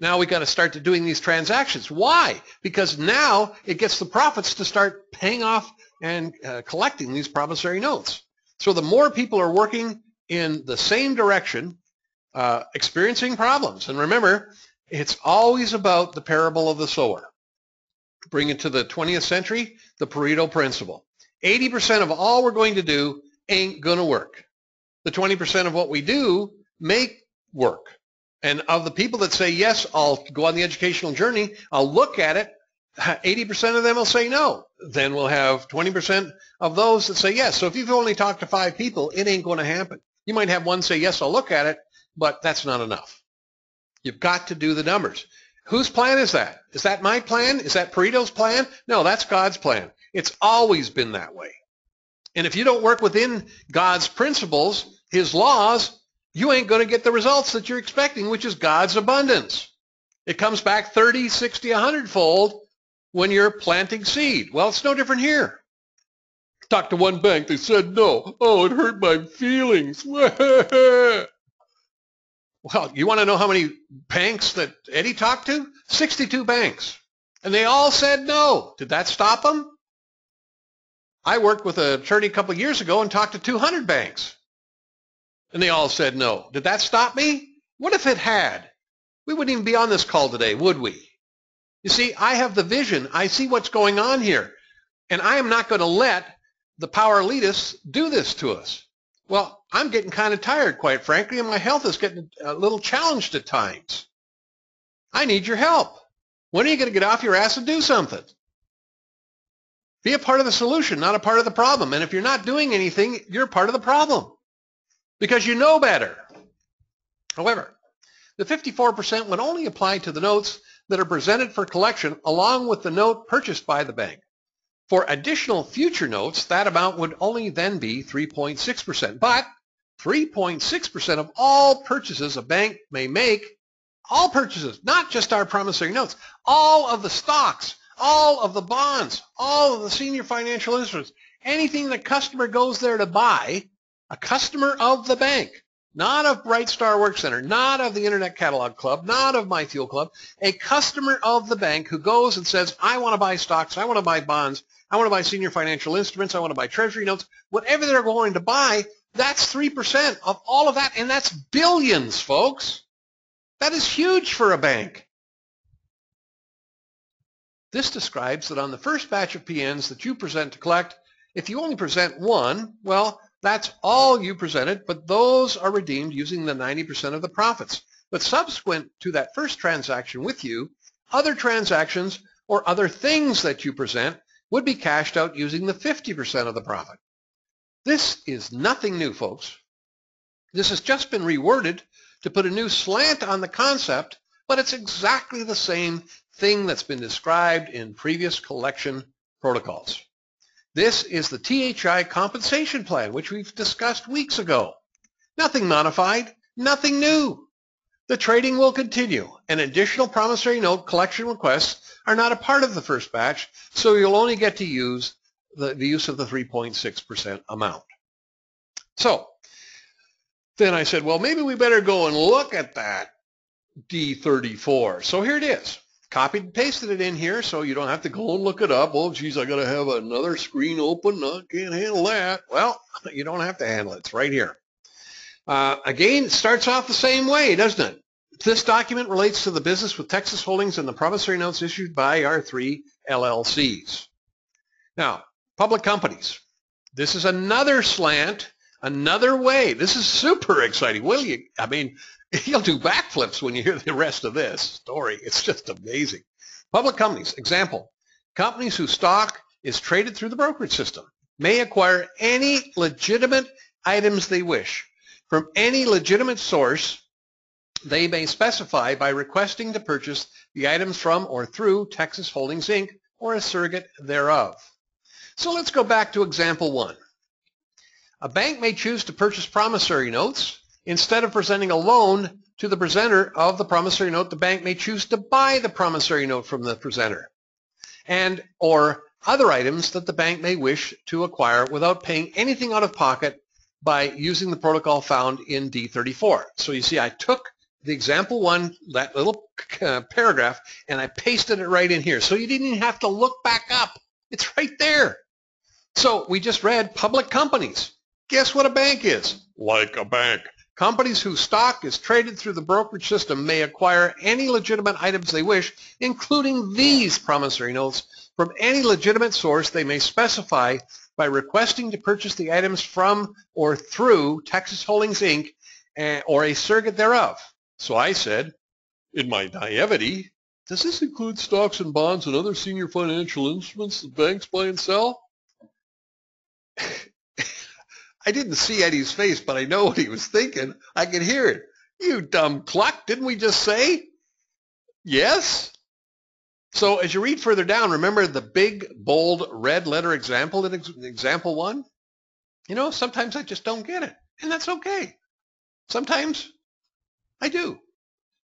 Now we got to start to doing these transactions. Why? Because now it gets the profits to start paying off and collecting these promissory notes. So the more people are working in the same direction, experiencing problems. And remember, it's always about the parable of the sower. Bring it to the 20th century, the Pareto principle. 80% of all we're going to do ain't going to work. The 20% of what we do may work. And of the people that say, yes, I'll go on the educational journey, I'll look at it, 80% of them will say no. Then we'll have 20% of those that say yes. So if you've only talked to 5 people, it ain't going to happen. You might have one say, yes, I'll look at it, but that's not enough. You've got to do the numbers. Whose plan is that? Is that my plan? Is that Pareto's plan? No, that's God's plan. It's always been that way. And if you don't work within God's principles, his laws, you ain't going to get the results that you're expecting, which is God's abundance. It comes back 30, 60, 100-fold when you're planting seed. Well, it's no different here. Talked to one bank. They said no. Oh, it hurt my feelings. Well, you want to know how many banks that Eddie talked to? 62 banks. And they all said no. Did that stop them? I worked with an attorney a couple of years ago and talked to 200 banks. And they all said no. Did that stop me? What if it had? We wouldn't even be on this call today, would we? You see, I have the vision. I see what's going on here. And I am not going to let the power elitists do this to us. Well, I'm getting kind of tired, quite frankly, and my health is getting a little challenged at times. I need your help. When are you going to get off your ass and do something? Be a part of the solution, not a part of the problem. And if you're not doing anything, you're part of the problem because you know better. However, the 54% would only apply to the notes that are presented for collection along with the note purchased by the bank. For additional future notes, that amount would only then be 3.6%. But 3.6% of all purchases a bank may make, all purchases, not just our promissory notes, all of the stocks, all of the bonds, all of the senior financial instruments, anything the customer goes there to buy, a customer of the bank, not of Bright Star Work Center, not of the Internet Catalog Club, not of My Fuel Club, a customer of the bank who goes and says, I want to buy stocks, I want to buy bonds, I want to buy senior financial instruments, I want to buy treasury notes, whatever they're going to buy, that's 3% of all of that, and that's billions, folks. That is huge for a bank. This describes that on the first batch of PNs that you present to collect, if you only present one, well, that's all you presented, but those are redeemed using the 90% of the profits. But subsequent to that first transaction with you, other transactions or other things that you present would be cashed out using the 50% of the profit. This is nothing new, folks. This has just been reworded to put a new slant on the concept, but it's exactly the same thing that's been described in previous collection protocols. This is the THI compensation plan, which we've discussed weeks ago. Nothing modified, nothing new. The trading will continue, and additional promissory note collection requests are not a part of the first batch, so you'll only get to use the use of the 3.6% amount. So then I said, well, maybe we better go and look at that D34. So here it is. Copied and pasted it in here so you don't have to go and look it up. Oh, geez, I got to have another screen open. I can't handle that. Well, you don't have to handle it. It's right here. Again, it starts off the same way, doesn't it? This document relates to the business with Texas Holdings and the promissory notes issued by our 3 LLCs. Now, public companies. This is another slant, another way. This is super exciting. Will you? I mean, you'll do backflips when you hear the rest of this story. It's just amazing. Public companies. Example, companies whose stock is traded through the brokerage system may acquire any legitimate items they wish from any legitimate source. They may specify by requesting to purchase the items from or through Texas Holdings, Inc. or a surrogate thereof. So let's go back to example 1. A bank may choose to purchase promissory notes. Instead of presenting a loan to the presenter of the promissory note, the bank may choose to buy the promissory note from the presenter and or other items that the bank may wish to acquire without paying anything out of pocket by using the protocol found in D34. So you see, I took the example 1, that little paragraph, and I pasted it right in here. So you didn't even have to look back up. It's right there. So we just read public companies. Guess what a bank is? Like a bank. Companies whose stock is traded through the brokerage system may acquire any legitimate items they wish, including these promissory notes, from any legitimate source. They may specify by requesting to purchase the items from or through Texas Holdings, Inc. or a surrogate thereof. So I said, in my naivety, does this include stocks and bonds and other senior financial instruments that banks buy and sell? I didn't see Eddie's face, but I know what he was thinking. I could hear it. You dumb cluck, didn't we just say yes? So as you read further down, remember the big, bold, red letter example in example 1? You know, sometimes I just don't get it, and that's okay. Sometimes I do.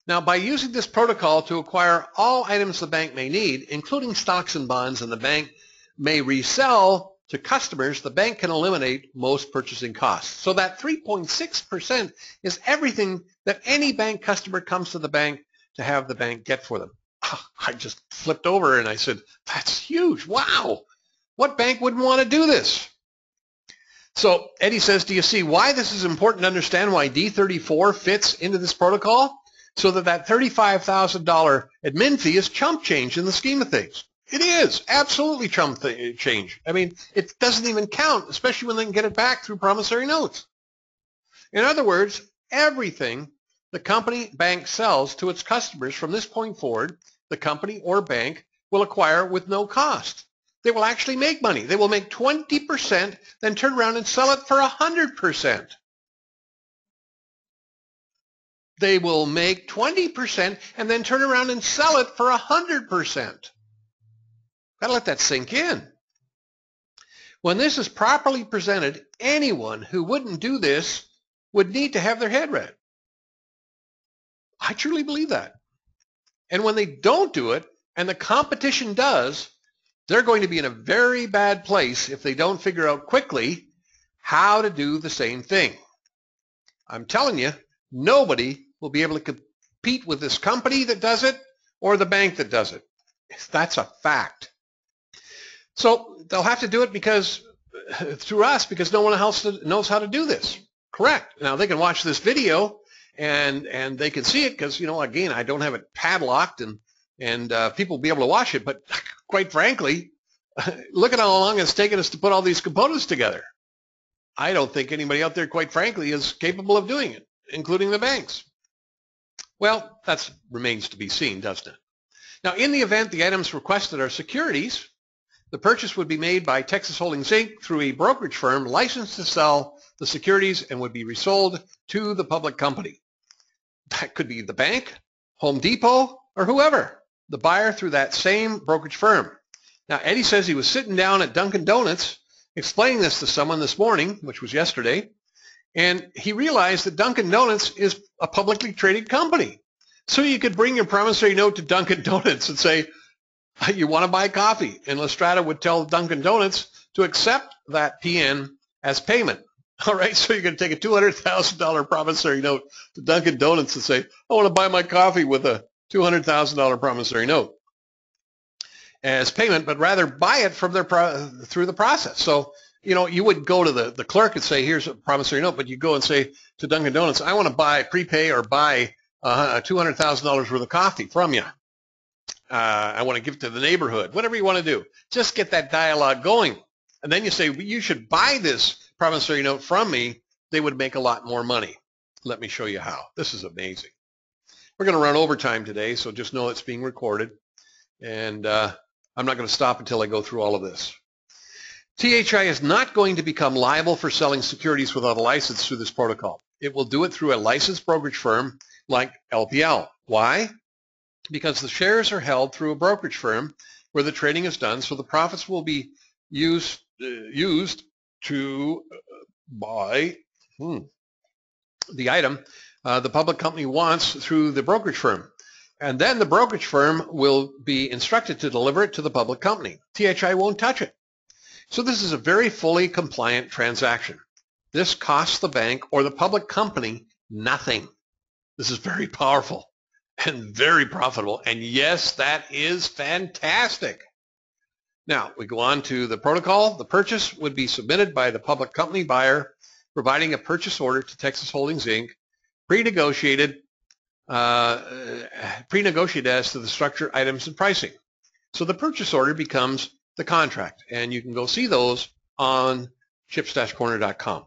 Now, by using this protocol to acquire all items the bank may need, including stocks and bonds, and the bank may resell to customers, the bank can eliminate most purchasing costs. So that 3.6% is everything that any bank customer comes to the bank to have the bank get for them. I just flipped over and I said, that's huge. Wow. What bank wouldn't want to do this? So Eddie says, do you see why this is important to understand why D34 fits into this protocol? So that $35,000 admin fee is chump change in the scheme of things. It is absolutely chump change. I mean, it doesn't even count, especially when they can get it back through promissory notes. In other words, everything the company bank sells to its customers from this point forward, the company or bank will acquire with no cost. They will actually make money. They will make 20%, then turn around and sell it for 100%. They will make 20% and then turn around and sell it for 100%. Gotta let that sink in. When this is properly presented, anyone who wouldn't do this would need to have their head read. I truly believe that. And when they don't do it, and the competition does, they're going to be in a very bad place if they don't figure out quickly how to do the same thing. I'm telling you, nobody will be able to compete with this company that does it or the bank that does it. That's a fact. So they'll have to do it because through us, because no one else knows how to do this. Correct. Now they can watch this video and they can see it because, you know, again, I don't have it padlocked and people will be able to watch it. But quite frankly, look at how long it's taken us to put all these components together. I don't think anybody out there, quite frankly, is capable of doing it, including the banks. Well, that remains to be seen, doesn't it? Now, in the event the items requested are securities, the purchase would be made by Texas Holdings, Inc. through a brokerage firm licensed to sell the securities and would be resold to the public company. That could be the bank, Home Depot, or whoever, the buyer through that same brokerage firm. Now, Eddie says he was sitting down at Dunkin' Donuts explaining this to someone this morning, which was yesterday, and he realized that Dunkin' Donuts is a publicly traded company. So you could bring your promissory note to Dunkin' Donuts and say, you want to buy coffee, and Lestrada would tell Dunkin' Donuts to accept that PN as payment. All right, so you're going to take a $200,000 promissory note to Dunkin' Donuts and say, I want to buy my coffee with a $200,000 promissory note as payment, but rather buy it from their through the process. So, you know, you would go to the clerk and say, here's a promissory note, but you go and say to Dunkin' Donuts, I want to prepay or buy $200,000 worth of coffee from you. I want to give it to the neighborhood, whatever you want to do. Just get that dialogue going. And then you say, you should buy this promissory note from me. They would make a lot more money. Let me show you how. This is amazing. We're going to run overtime today, so just know it's being recorded. And I'm not going to stop until I go through all of this. THI is not going to become liable for selling securities without a license through this protocol. It will do it through a licensed brokerage firm like LPL. Why? Because the shares are held through a brokerage firm where the trading is done, so the profits will be used to buy the item the public company wants through the brokerage firm. And then the brokerage firm will be instructed to deliver it to the public company. THI won't touch it. So this is a very fully compliant transaction. This costs the bank or the public company nothing. This is very powerful and very profitable. And yes, that is fantastic. Now, we go on to the protocol. The purchase would be submitted by the public company buyer, providing a purchase order to Texas Holdings, Inc., pre-negotiated as to the structure, items, and pricing. So the purchase order becomes the contract, and you can go see those on chips-corner.com.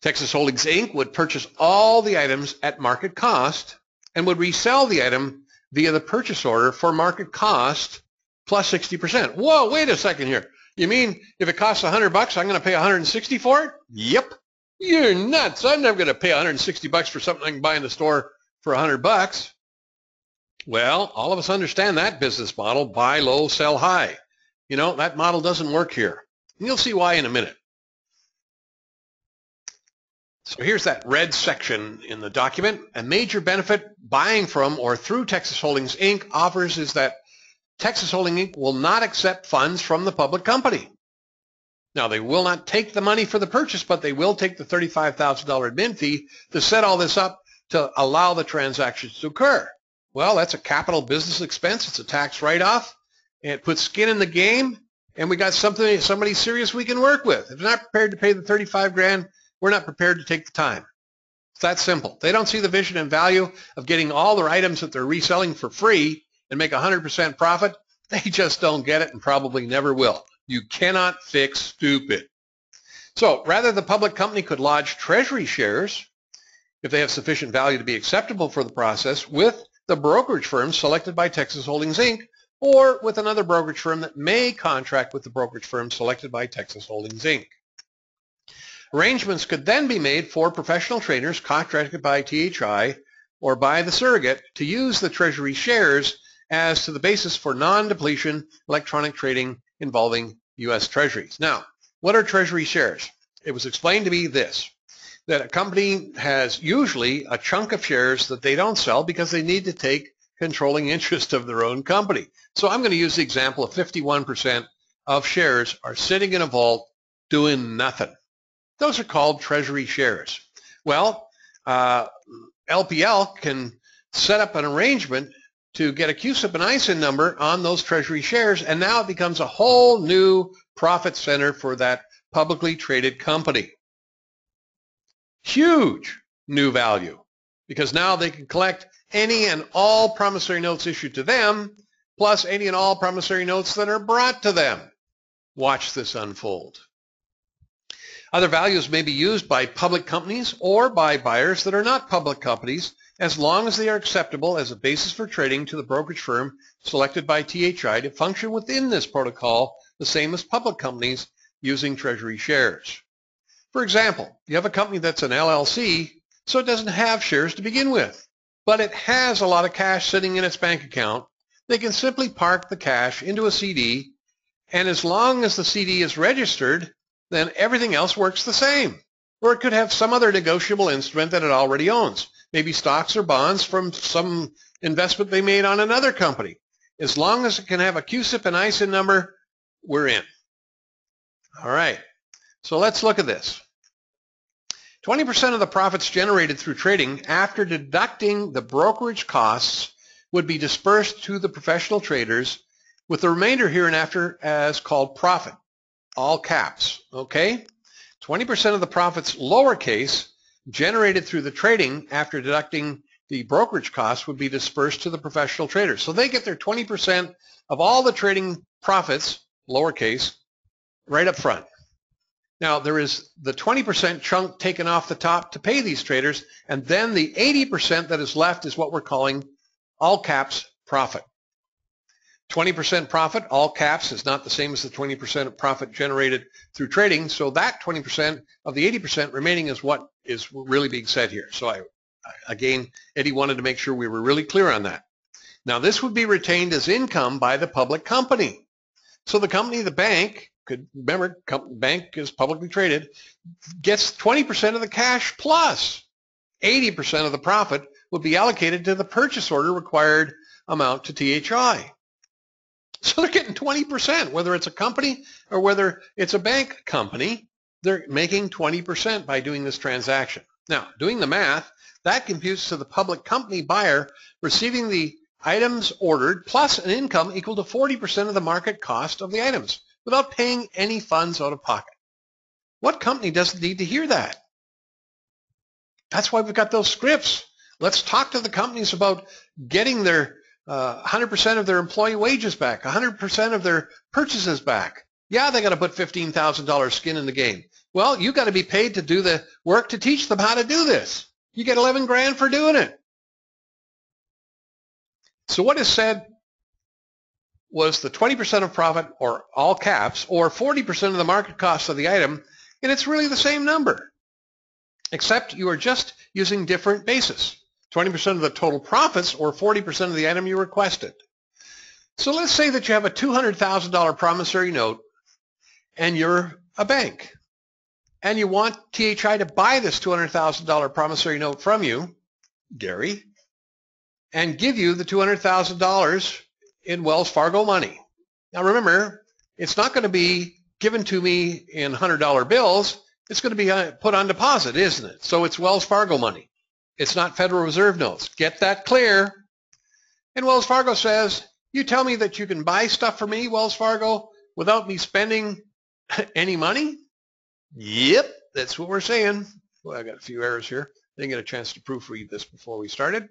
Texas Holdings Inc. would purchase all the items at market cost and would resell the item via the purchase order for market cost plus 60%. Whoa, wait a second here. You mean if it costs $100, I'm going to pay $160 for it? Yep. You're nuts. I'm never going to pay $160 for something I can buy in the store for $100. Well, all of us understand that business model, buy low, sell high. You know, that model doesn't work here. And you'll see why in a minute. So here's that red section in the document. A major benefit buying from or through Texas Holdings Inc. offers is that Texas Holdings Inc. will not accept funds from the public company. Now, they will not take the money for the purchase, but they will take the $35,000 admin fee to set all this up to allow the transactions to occur. Well, that's a capital business expense. It's a tax write-off. It puts skin in the game, and we got somebody serious we can work with. If they're not prepared to pay the $35,000, we're not prepared to take the time. It's that simple. They don't see the vision and value of getting all their items that they're reselling for free and make 100% profit. They just don't get it and probably never will. You cannot fix stupid. So rather, the public company could lodge treasury shares if they have sufficient value to be acceptable for the process with the brokerage firm selected by Texas Holdings Inc. or with another brokerage firm that may contract with the brokerage firm selected by Texas Holdings Inc. Arrangements could then be made for professional traders contracted by THI or by the surrogate to use the treasury shares as to the basis for non-depletion electronic trading involving U.S. Treasuries. Now, what are treasury shares? It was explained to me this, that a company has usually a chunk of shares that they don't sell because they need to take controlling interest of their own company. So I'm going to use the example of 51% of shares are sitting in a vault doing nothing. Those are called treasury shares. Well, LPL can set up an arrangement to get a CUSIP and ISIN number on those treasury shares, and now it becomes a whole new profit center for that publicly traded company. Huge new value, because now they can collect any and all promissory notes issued to them, plus any and all promissory notes that are brought to them. Watch this unfold. Other values may be used by public companies or by buyers that are not public companies, as long as they are acceptable as a basis for trading to the brokerage firm selected by THI to function within this protocol, the same as public companies using treasury shares. For example, you have a company that's an LLC, so it doesn't have shares to begin with, but it has a lot of cash sitting in its bank account. They can simply park the cash into a CD, and as long as the CD is registered, then everything else works the same. Or it could have some other negotiable instrument that it already owns, maybe stocks or bonds from some investment they made on another company. As long as it can have a CUSIP and ISIN number, we're in. All right, so let's look at this. 20% of the profits generated through trading after deducting the brokerage costs would be dispersed to the professional traders, with the remainder hereinafter as called profit, all caps, okay? 20% of the profits, lowercase, generated through the trading after deducting the brokerage costs would be dispersed to the professional traders. So they get their 20% of all the trading profits, lowercase, right up front. Now, there is the 20% chunk taken off the top to pay these traders, and then the 80% that is left is what we're calling all caps profit. 20% profit, all caps, is not the same as the 20% of profit generated through trading, so that 20% of the 80% remaining is what is really being said here. So again, Eddie wanted to make sure we were really clear on that. Now, this would be retained as income by the public company. So the company, the bank, could remember, bank is publicly traded, gets 20% of the cash plus 80% of the profit would be allocated to the purchase order required amount to THI. So they're getting 20%, whether it's a company or whether it's a bank company, they're making 20% by doing this transaction. Now, doing the math, that computes to the public company buyer receiving the items ordered plus an income equal to 40% of the market cost of the items without paying any funds out of pocket. What company doesn't need to hear that? That's why we've got those scripts. Let's talk to the companies about getting their 100% of their employee wages back, 100% of their purchases back. Yeah, they got to put $15,000 skin in the game, Well, you got to be paid to do the work to teach them how to do this. You get 11 grand for doing it. So what is said was the 20% of profit, or all caps, or 40% of the market cost of the item, and it's really the same number, except you are just using different basis. 20% of the total profits, or 40% of the item you requested. So let's say that you have a $200,000 promissory note, and you're a bank, and you want THI to buy this $200,000 promissory note from you, Gary, and give you the $200,000 in Wells Fargo money. Now remember, it's not going to be given to me in $100 bills. It's going to be put on deposit, isn't it? So it's Wells Fargo money. It's not Federal Reserve notes. Get that clear. And Wells Fargo says, you tell me that you can buy stuff for me, Wells Fargo, without me spending any money? Yep, that's what we're saying. Well, I got a few errors here. Didn't get a chance to proofread this before we started.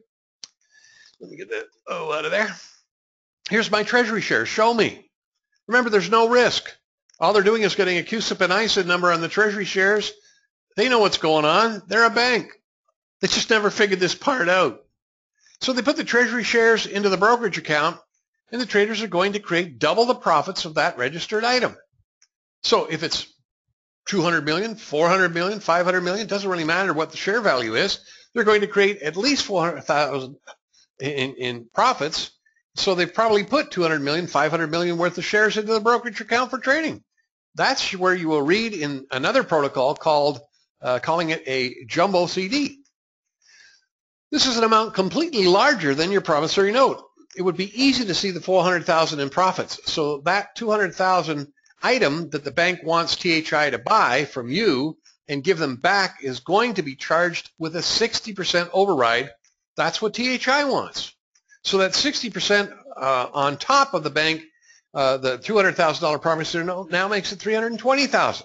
Let me get that out of there. Here's my treasury shares. Show me. Remember, there's no risk. All they're doing is getting a CUSIP and ISIN number on the treasury shares. They know what's going on. They're a bank. They just never figured this part out. So they put the treasury shares into the brokerage account, and the traders are going to create double the profits of that registered item. So if it's 200 million, 400 million, 500 million, doesn't really matter what the share value is. They're going to create at least 400,000 in profits. So they've probably put 200 million, 500 million worth of shares into the brokerage account for trading. That's where you will read in another protocol called, calling it a jumbo CD. This is an amount completely larger than your promissory note. It would be easy to see the 400,000 in profits. So that 200,000 item that the bank wants THI to buy from you and give them back is going to be charged with a 60% override. That's what THI wants. So that 60% on top of the bank, the $200,000 promissory note now makes it $320,000.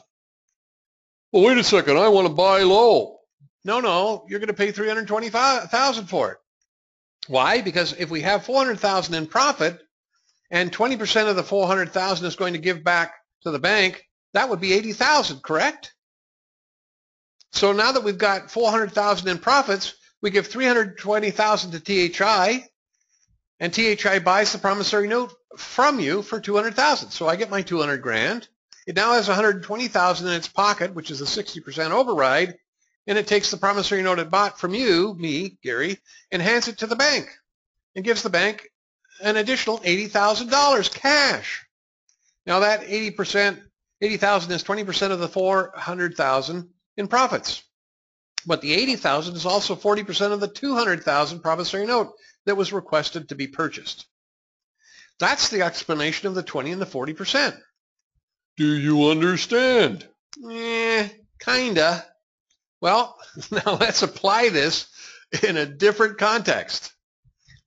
Well, wait a second. I want to buy low. No, you're going to pay $325,000 for it. Why? Because if we have $400,000 in profit and 20% of the $400,000 is going to give back to the bank, that would be $80,000, correct? So now that we've got $400,000 in profits, we give $320,000 to THI, and THI buys the promissory note from you for $200,000. So I get my 200 grand. It now has $120,000 in its pocket, which is a 60% override, and it takes the promissory note it bought from you, me, Gary, and hands it to the bank and gives the bank an additional $80,000 cash. Now that 80%, $80,000 is 20% of the $400,000 in profits. But the $80,000 is also 40% of the $200,000 promissory note that was requested to be purchased. That's the explanation of the 20 and the 40%. Do you understand? Kinda. Well, now let's apply this in a different context.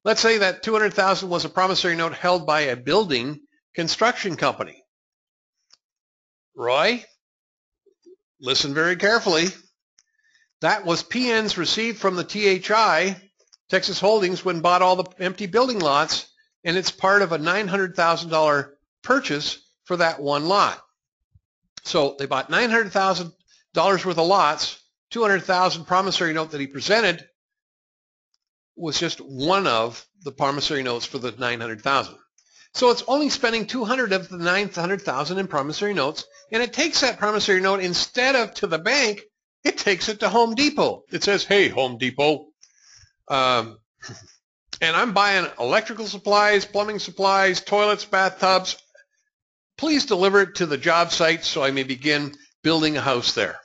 Let's say that $200,000 was a promissory note held by a building construction company. Roy, listen very carefully. That was PNs received from the THI, Texas Holdings, when bought all the empty building lots, and it's part of a $900,000 purchase for that one lot. So they bought $900,000 worth of lots. $200,000 promissory note that he presented was just one of the promissory notes for the $900,000. So it's only spending $200 of the $900,000 in promissory notes, and it takes that promissory note, instead of to the bank, it takes it to Home Depot. It says, hey, Home Depot, and I'm buying electrical supplies, plumbing supplies, toilets, bathtubs. Please deliver it to the job site so I may begin building a house there.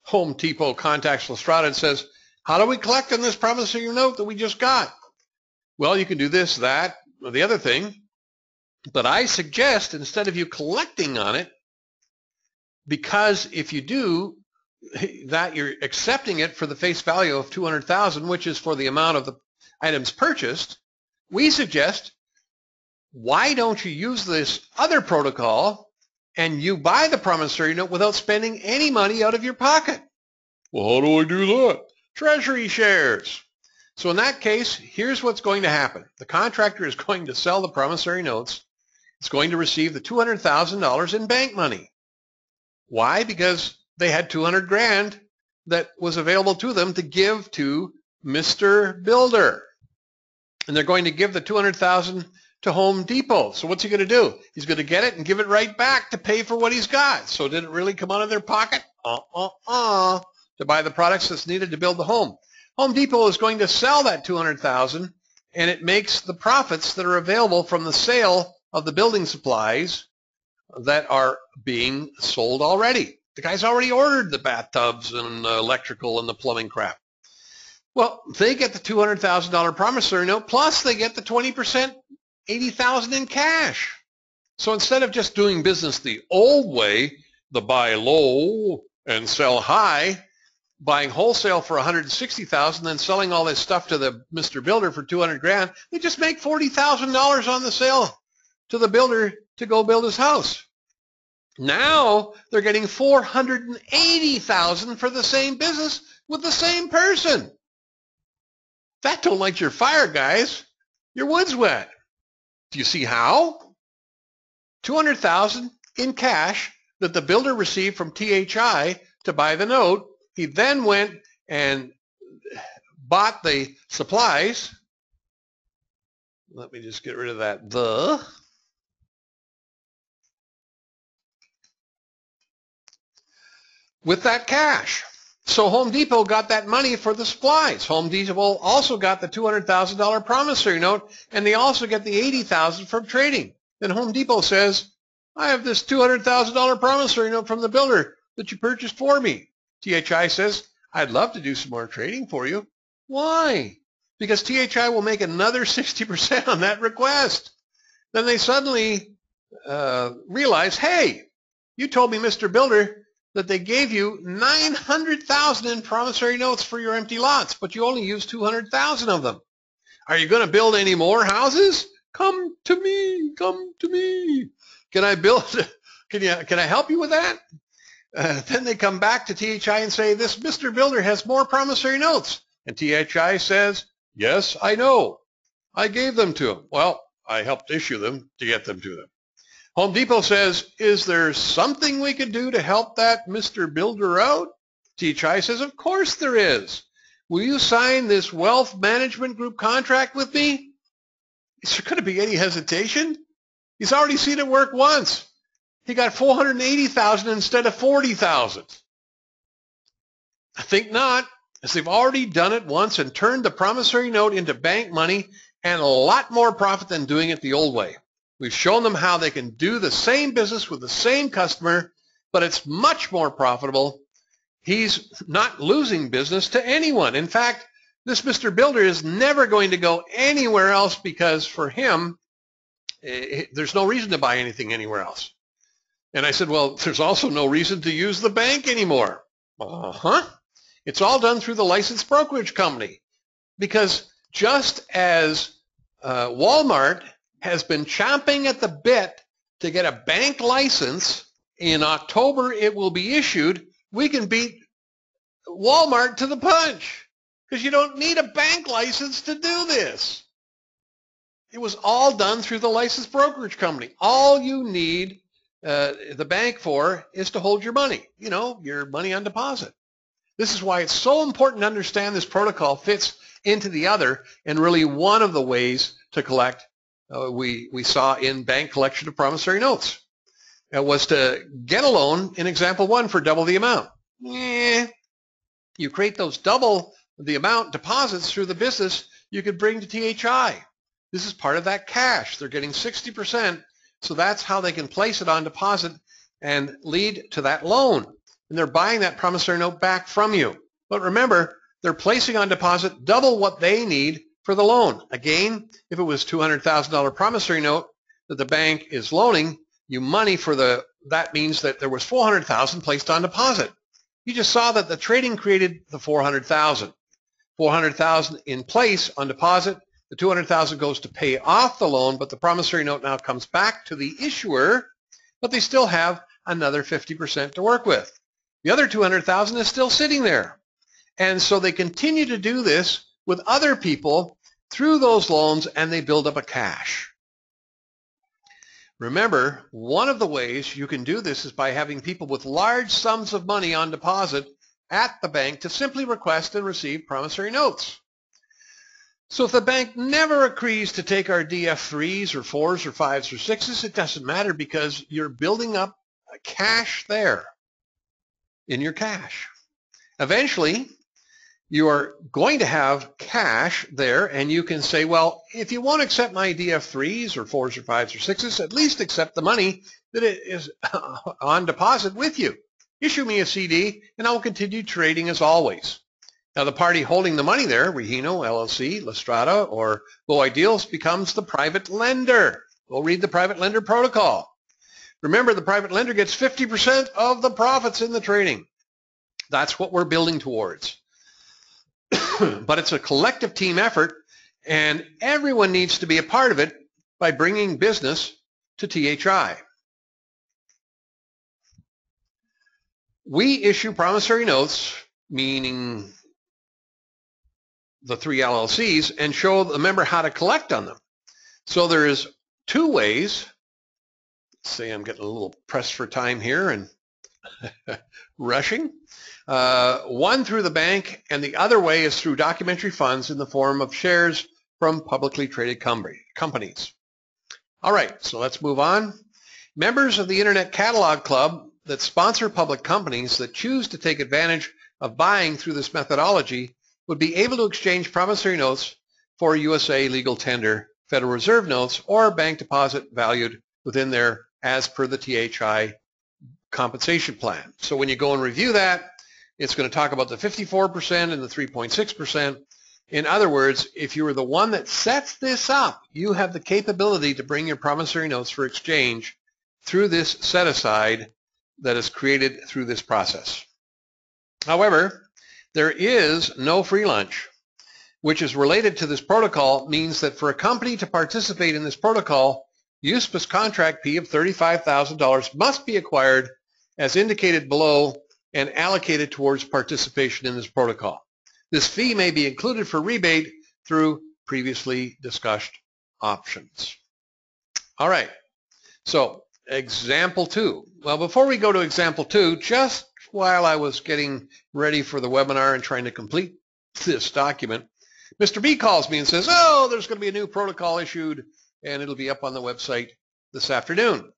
Home Depot contacts Lestrada and says, how do we collect on this promissory note that we just got? Well, you can do this, that, or the other thing. But I suggest, instead of you collecting on it, because if you do that, you're accepting it for the face value of $200,000, which is for the amount of the items purchased, we suggest, why don't you use this other protocol and you buy the promissory note without spending any money out of your pocket? Well, how do I do that? Treasury shares. So in that case, here's what's going to happen. The contractor is going to sell the promissory notes. It's going to receive the $200,000 in bank money. Why? Because they had 200 grand that was available to them to give to Mr. Builder. And they're going to give the 200,000 to Home Depot. So what's he going to do? He's going to get it and give it right back to pay for what he's got. So did it really come out of their pocket? To buy the products that's needed to build the home. Home Depot is going to sell that 200,000, and it makes the profits that are available from the sale of the building supplies that are being sold already. The guy's already ordered the bathtubs and electrical and the plumbing crap. Well, they get the $200,000 promissory note, plus they get the 20%, $80,000 in cash. So instead of just doing business the old way, the buy low and sell high, buying wholesale for $160,000, then selling all this stuff to the Mr. Builder for 200 grand, they just make $40,000 on the sale to the builder to go build his house. Now they're getting $480,000 for the same business with the same person. That don't light your fire, guys. Your wood's wet. Do you see how? $200,000 in cash that the builder received from THI to buy the note. He then went and bought the supplies. Let me just get rid of that with that cash. So Home Depot got that money for the supplies. Home Depot also got the $200,000 promissory note, and they also get the $80,000 from trading. Then Home Depot says, I have this $200,000 promissory note from the builder that you purchased for me. THI says, I'd love to do some more trading for you. Why? Because THI will make another 60% on that request. Then they suddenly realize, hey, you told me, Mr. Builder, that they gave you $900,000 in promissory notes for your empty lots, but you only used $200,000 of them. Are you going to build any more houses? Come to me. Come to me. Can I build? Can I help you with that? Then they come back to THI and say, this Mr. Builder has more promissory notes. And THI says, yes, I know. I gave them to him. Well, I helped issue them to get them to them. Home Depot says, is there something we could do to help that Mr. Builder out? THI says, of course there is. Will you sign this wealth management group contract with me? Is there going to be any hesitation? He's already seen it work once. He got $480,000 instead of $40,000. I think not, as they've already done it once and turned the promissory note into bank money and a lot more profit than doing it the old way. We've shown them how they can do the same business with the same customer, but it's much more profitable. He's not losing business to anyone. In fact, this Mr. Builder is never going to go anywhere else because for him, there's no reason to buy anything anywhere else. And I said, well, there's also no reason to use the bank anymore. It's all done through the licensed brokerage company. Because just as Walmart has been chomping at the bit to get a bank license, in October it will be issued, we can beat Walmart to the punch because you don't need a bank license to do this. It was all done through the licensed brokerage company. All you need the bank for is to hold your money, your money on deposit. This is why it's so important to understand this protocol fits into the other, and really one of the ways to collect we saw in bank collection of promissory notes. It was to get a loan in example 1 for double the amount. You create those double the amount deposits through the business you could bring to THI. This is part of that cash. They're getting 60%, so that's how they can place it on deposit and lead to that loan. And they're buying that promissory note back from you. But remember, they're placing on deposit double what they need for the loan. Again, if it was $200,000 promissory note that the bank is loaning you money for, that means that there was $400,000 placed on deposit. You just saw that the trading created the $400,000. $400,000 in place on deposit. The $200,000 goes to pay off the loan, but the promissory note now comes back to the issuer, but they still have another 50% to work with. The other $200,000 is still sitting there. And so they continue to do this with other people through those loans, and they build up a cash. Remember, one of the ways you can do this is by having people with large sums of money on deposit at the bank to simply request and receive promissory notes. So if the bank never agrees to take our DF3s or 4s or 5s or 6s, it doesn't matter because you're building up cash there in your cash. Eventually, you are going to have cash there, and you can say, well, if you won't accept my DF3s or 4s or 5s or 6s, at least accept the money that is on deposit with you. Issue me a CD, and I will continue trading as always. Now, the party holding the money there, Regino, LLC, Lestrada, or Low Ideals, becomes the private lender. We'll read the private lender protocol. Remember, the private lender gets 50% of the profits in the trading. That's what we're building towards. But it's a collective team effort, and everyone needs to be a part of it by bringing business to THI. We issue promissory notes, meaning the 3 LLCs, and show the member how to collect on them. So there is 2 ways. Let's say I'm getting a little pressed for time here and rushing. One through the bank, and the other way is through documentary funds in the form of shares from publicly traded companies. All right, so let's move on. Members of the Internet Catalog Club that sponsor public companies that choose to take advantage of buying through this methodology would be able to exchange promissory notes for USA legal tender, Federal Reserve notes, or bank deposit valued within their as per the THI compensation plan. So when you go and review that, it's going to talk about the 54% and the 3.6%. In other words, if you were the one that sets this up, you have the capability to bring your promissory notes for exchange through this set-aside that is created through this process. However, there is no free lunch, which is related to this protocol, means that for a company to participate in this protocol, USPIS contract fee of $35,000 must be acquired as indicated below and allocated towards participation in this protocol. This fee may be included for rebate through previously discussed options. All right, so example 2. Well, before we go to example 2, just while I was getting ready for the webinar and trying to complete this document, Mr. B calls me and says, oh, there's going to be a new protocol issued, and it'll be up on the website this afternoon.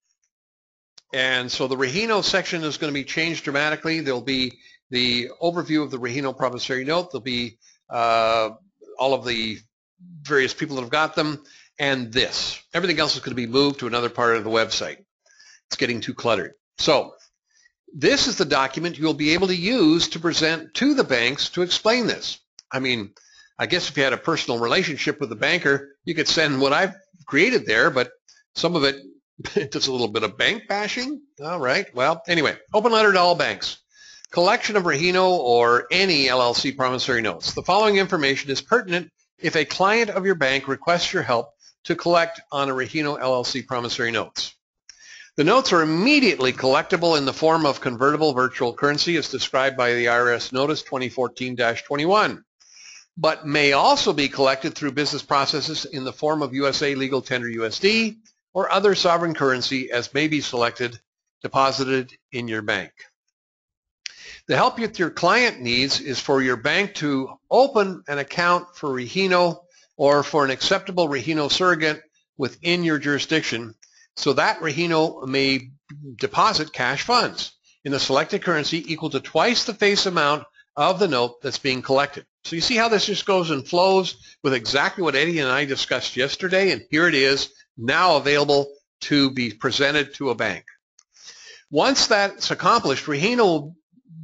And so the Regino section is going to be changed dramatically. There'll be the overview of the Regino promissory note. There'll be all of the various people that have got them, and this. Everything else is going to be moved to another part of the website. It's getting too cluttered. So this is the document you'll be able to use to present to the banks to explain this. I mean, I guess if you had a personal relationship with the banker, you could send what I've created there, but some of it does a little bit of bank bashing. All right. Well, anyway, open letter to all banks. Collection of Regino or any LLC promissory notes. The following information is pertinent if a client of your bank requests your help to collect on a Regino LLC promissory notes. The notes are immediately collectible in the form of convertible virtual currency as described by the IRS Notice 2014-21, but may also be collected through business processes in the form of USA Legal Tender USD or other sovereign currency as may be selected, deposited in your bank. The help that your client needs is for your bank to open an account for Regino or for an acceptable Regino surrogate within your jurisdiction, so that Regino may deposit cash funds in the selected currency equal to twice the face amount of the note that's being collected. So you see how this just goes and flows with exactly what Eddie and I discussed yesterday, and here it is now available to be presented to a bank. Once that's accomplished, Regino will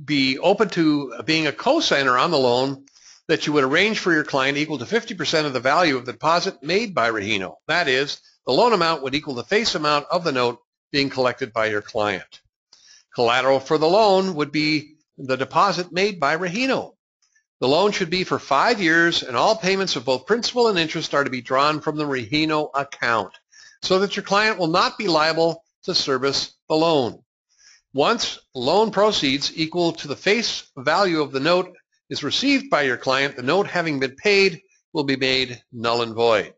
be open to being a co-signer on the loan that you would arrange for your client equal to 50% of the value of the deposit made by Regino. That is, the loan amount would equal the face amount of the note being collected by your client. Collateral for the loan would be the deposit made by Regino. The loan should be for 5 years, and all payments of both principal and interest are to be drawn from the Regino account so that your client will not be liable to service the loan. Once loan proceeds equal to the face value of the note is received by your client, the note having been paid will be made null and void.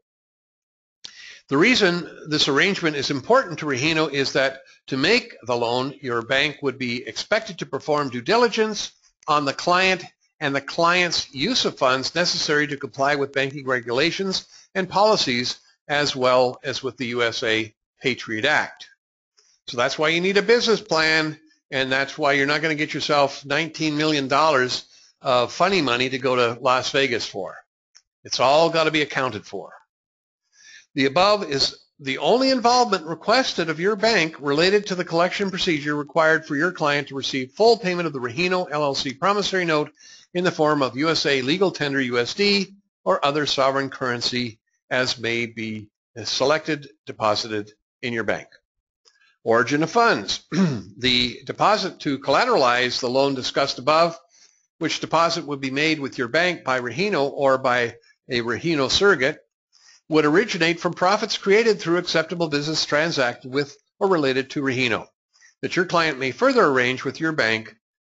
The reason this arrangement is important to Regino is that to make the loan, your bank would be expected to perform due diligence on the client and the client's use of funds necessary to comply with banking regulations and policies, as well as with the USA Patriot Act. So that's why you need a business plan, and that's why you're not going to get yourself $19 million of funny money to go to Las Vegas for. It's all got to be accounted for. The above is the only involvement requested of your bank related to the collection procedure required for your client to receive full payment of the Regino LLC promissory note in the form of USA legal tender USD or other sovereign currency as may be selected, deposited in your bank. Origin of funds. The deposit to collateralize the loan discussed above, which deposit would be made with your bank by Regino or by a Regino surrogate, would originate from profits created through acceptable business transacted with or related to Regino, that your client may further arrange with your bank,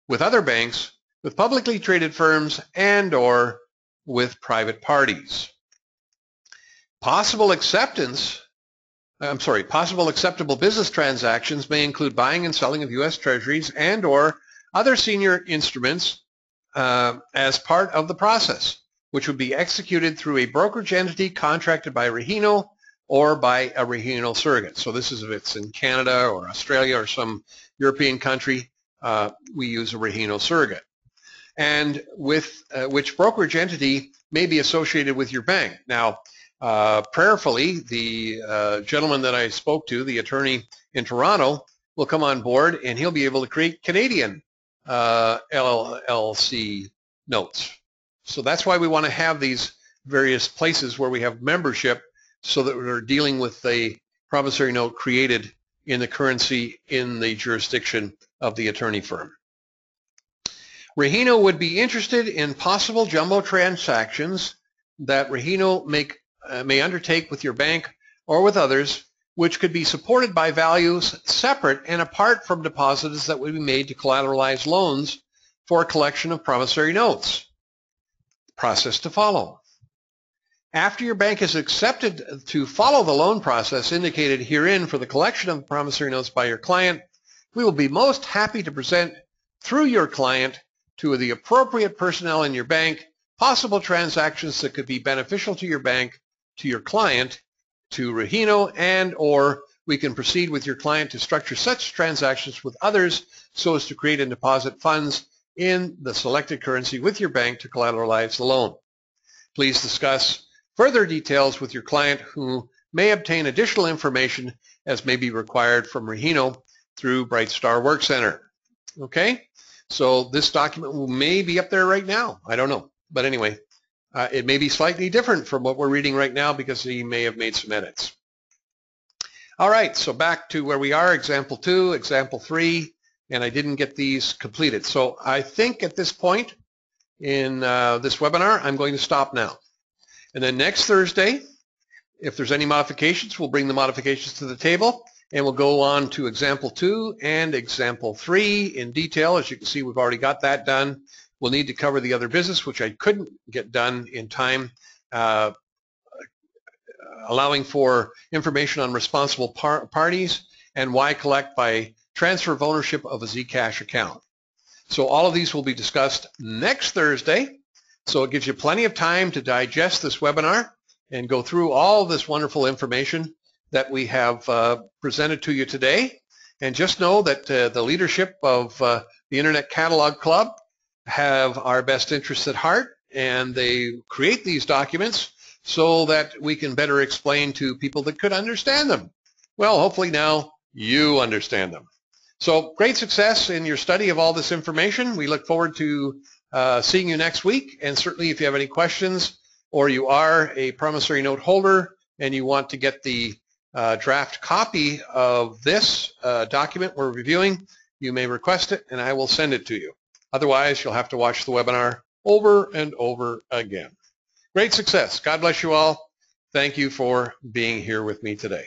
with other banks, with publicly traded firms, and or with private parties. Possible acceptable business transactions may include buying and selling of U.S. Treasuries and or other senior instruments as part of the process, which would be executed through a brokerage entity contracted by Regino or by a Regino surrogate. So this is if it's in Canada or Australia or some European country, we use a Regino surrogate. And with which brokerage entity may be associated with your bank. Now, prayerfully, the gentleman that I spoke to, the attorney in Toronto, will come on board and he'll be able to create Canadian LLC notes. So that's why we want to have these various places where we have membership so that we're dealing with a promissory note created in the currency in the jurisdiction of the attorney firm. Regino would be interested in possible jumbo transactions that Regino may undertake with your bank or with others, which could be supported by values separate and apart from deposits that would be made to collateralize loans for a collection of promissory notes. Process to follow. After your bank is accepted to follow the loan process indicated herein for the collection of promissory notes by your client, we will be most happy to present through your client to the appropriate personnel in your bank possible transactions that could be beneficial to your bank, to your client, to Regino, and or we can proceed with your client to structure such transactions with others so as to create and deposit funds in the selected currency with your bank to collateralize the loan. Please discuss further details with your client who may obtain additional information as may be required from Regino through Bright Star Work Center. Okay, so this document may be up there right now. I don't know. But anyway, it may be slightly different from what we're reading right now because he may have made some edits. All right, so back to where we are, example 2, example 3. And I didn't get these completed. So I think at this point in this webinar, I'm going to stop now. And then next Thursday, if there's any modifications, we'll bring the modifications to the table and we'll go on to example 2 and example 3 in detail. As you can see, we've already got that done. We'll need to cover the other business, which I couldn't get done in time, allowing for information on responsible parties and why collect by transfer of ownership of a Zcash account. So all of these will be discussed next Thursday. So it gives you plenty of time to digest this webinar and go through all this wonderful information that we have presented to you today. And just know that the leadership of the Internet Catalog Club have our best interests at heart, and they create these documents so that we can better explain to people that could understand them. Well, hopefully now you understand them. So great success in your study of all this information. We look forward to seeing you next week. And certainly if you have any questions or you are a promissory note holder and you want to get the draft copy of this document we're reviewing, you may request it and I will send it to you. Otherwise, you'll have to watch the webinar over and over again. Great success. God bless you all. Thank you for being here with me today.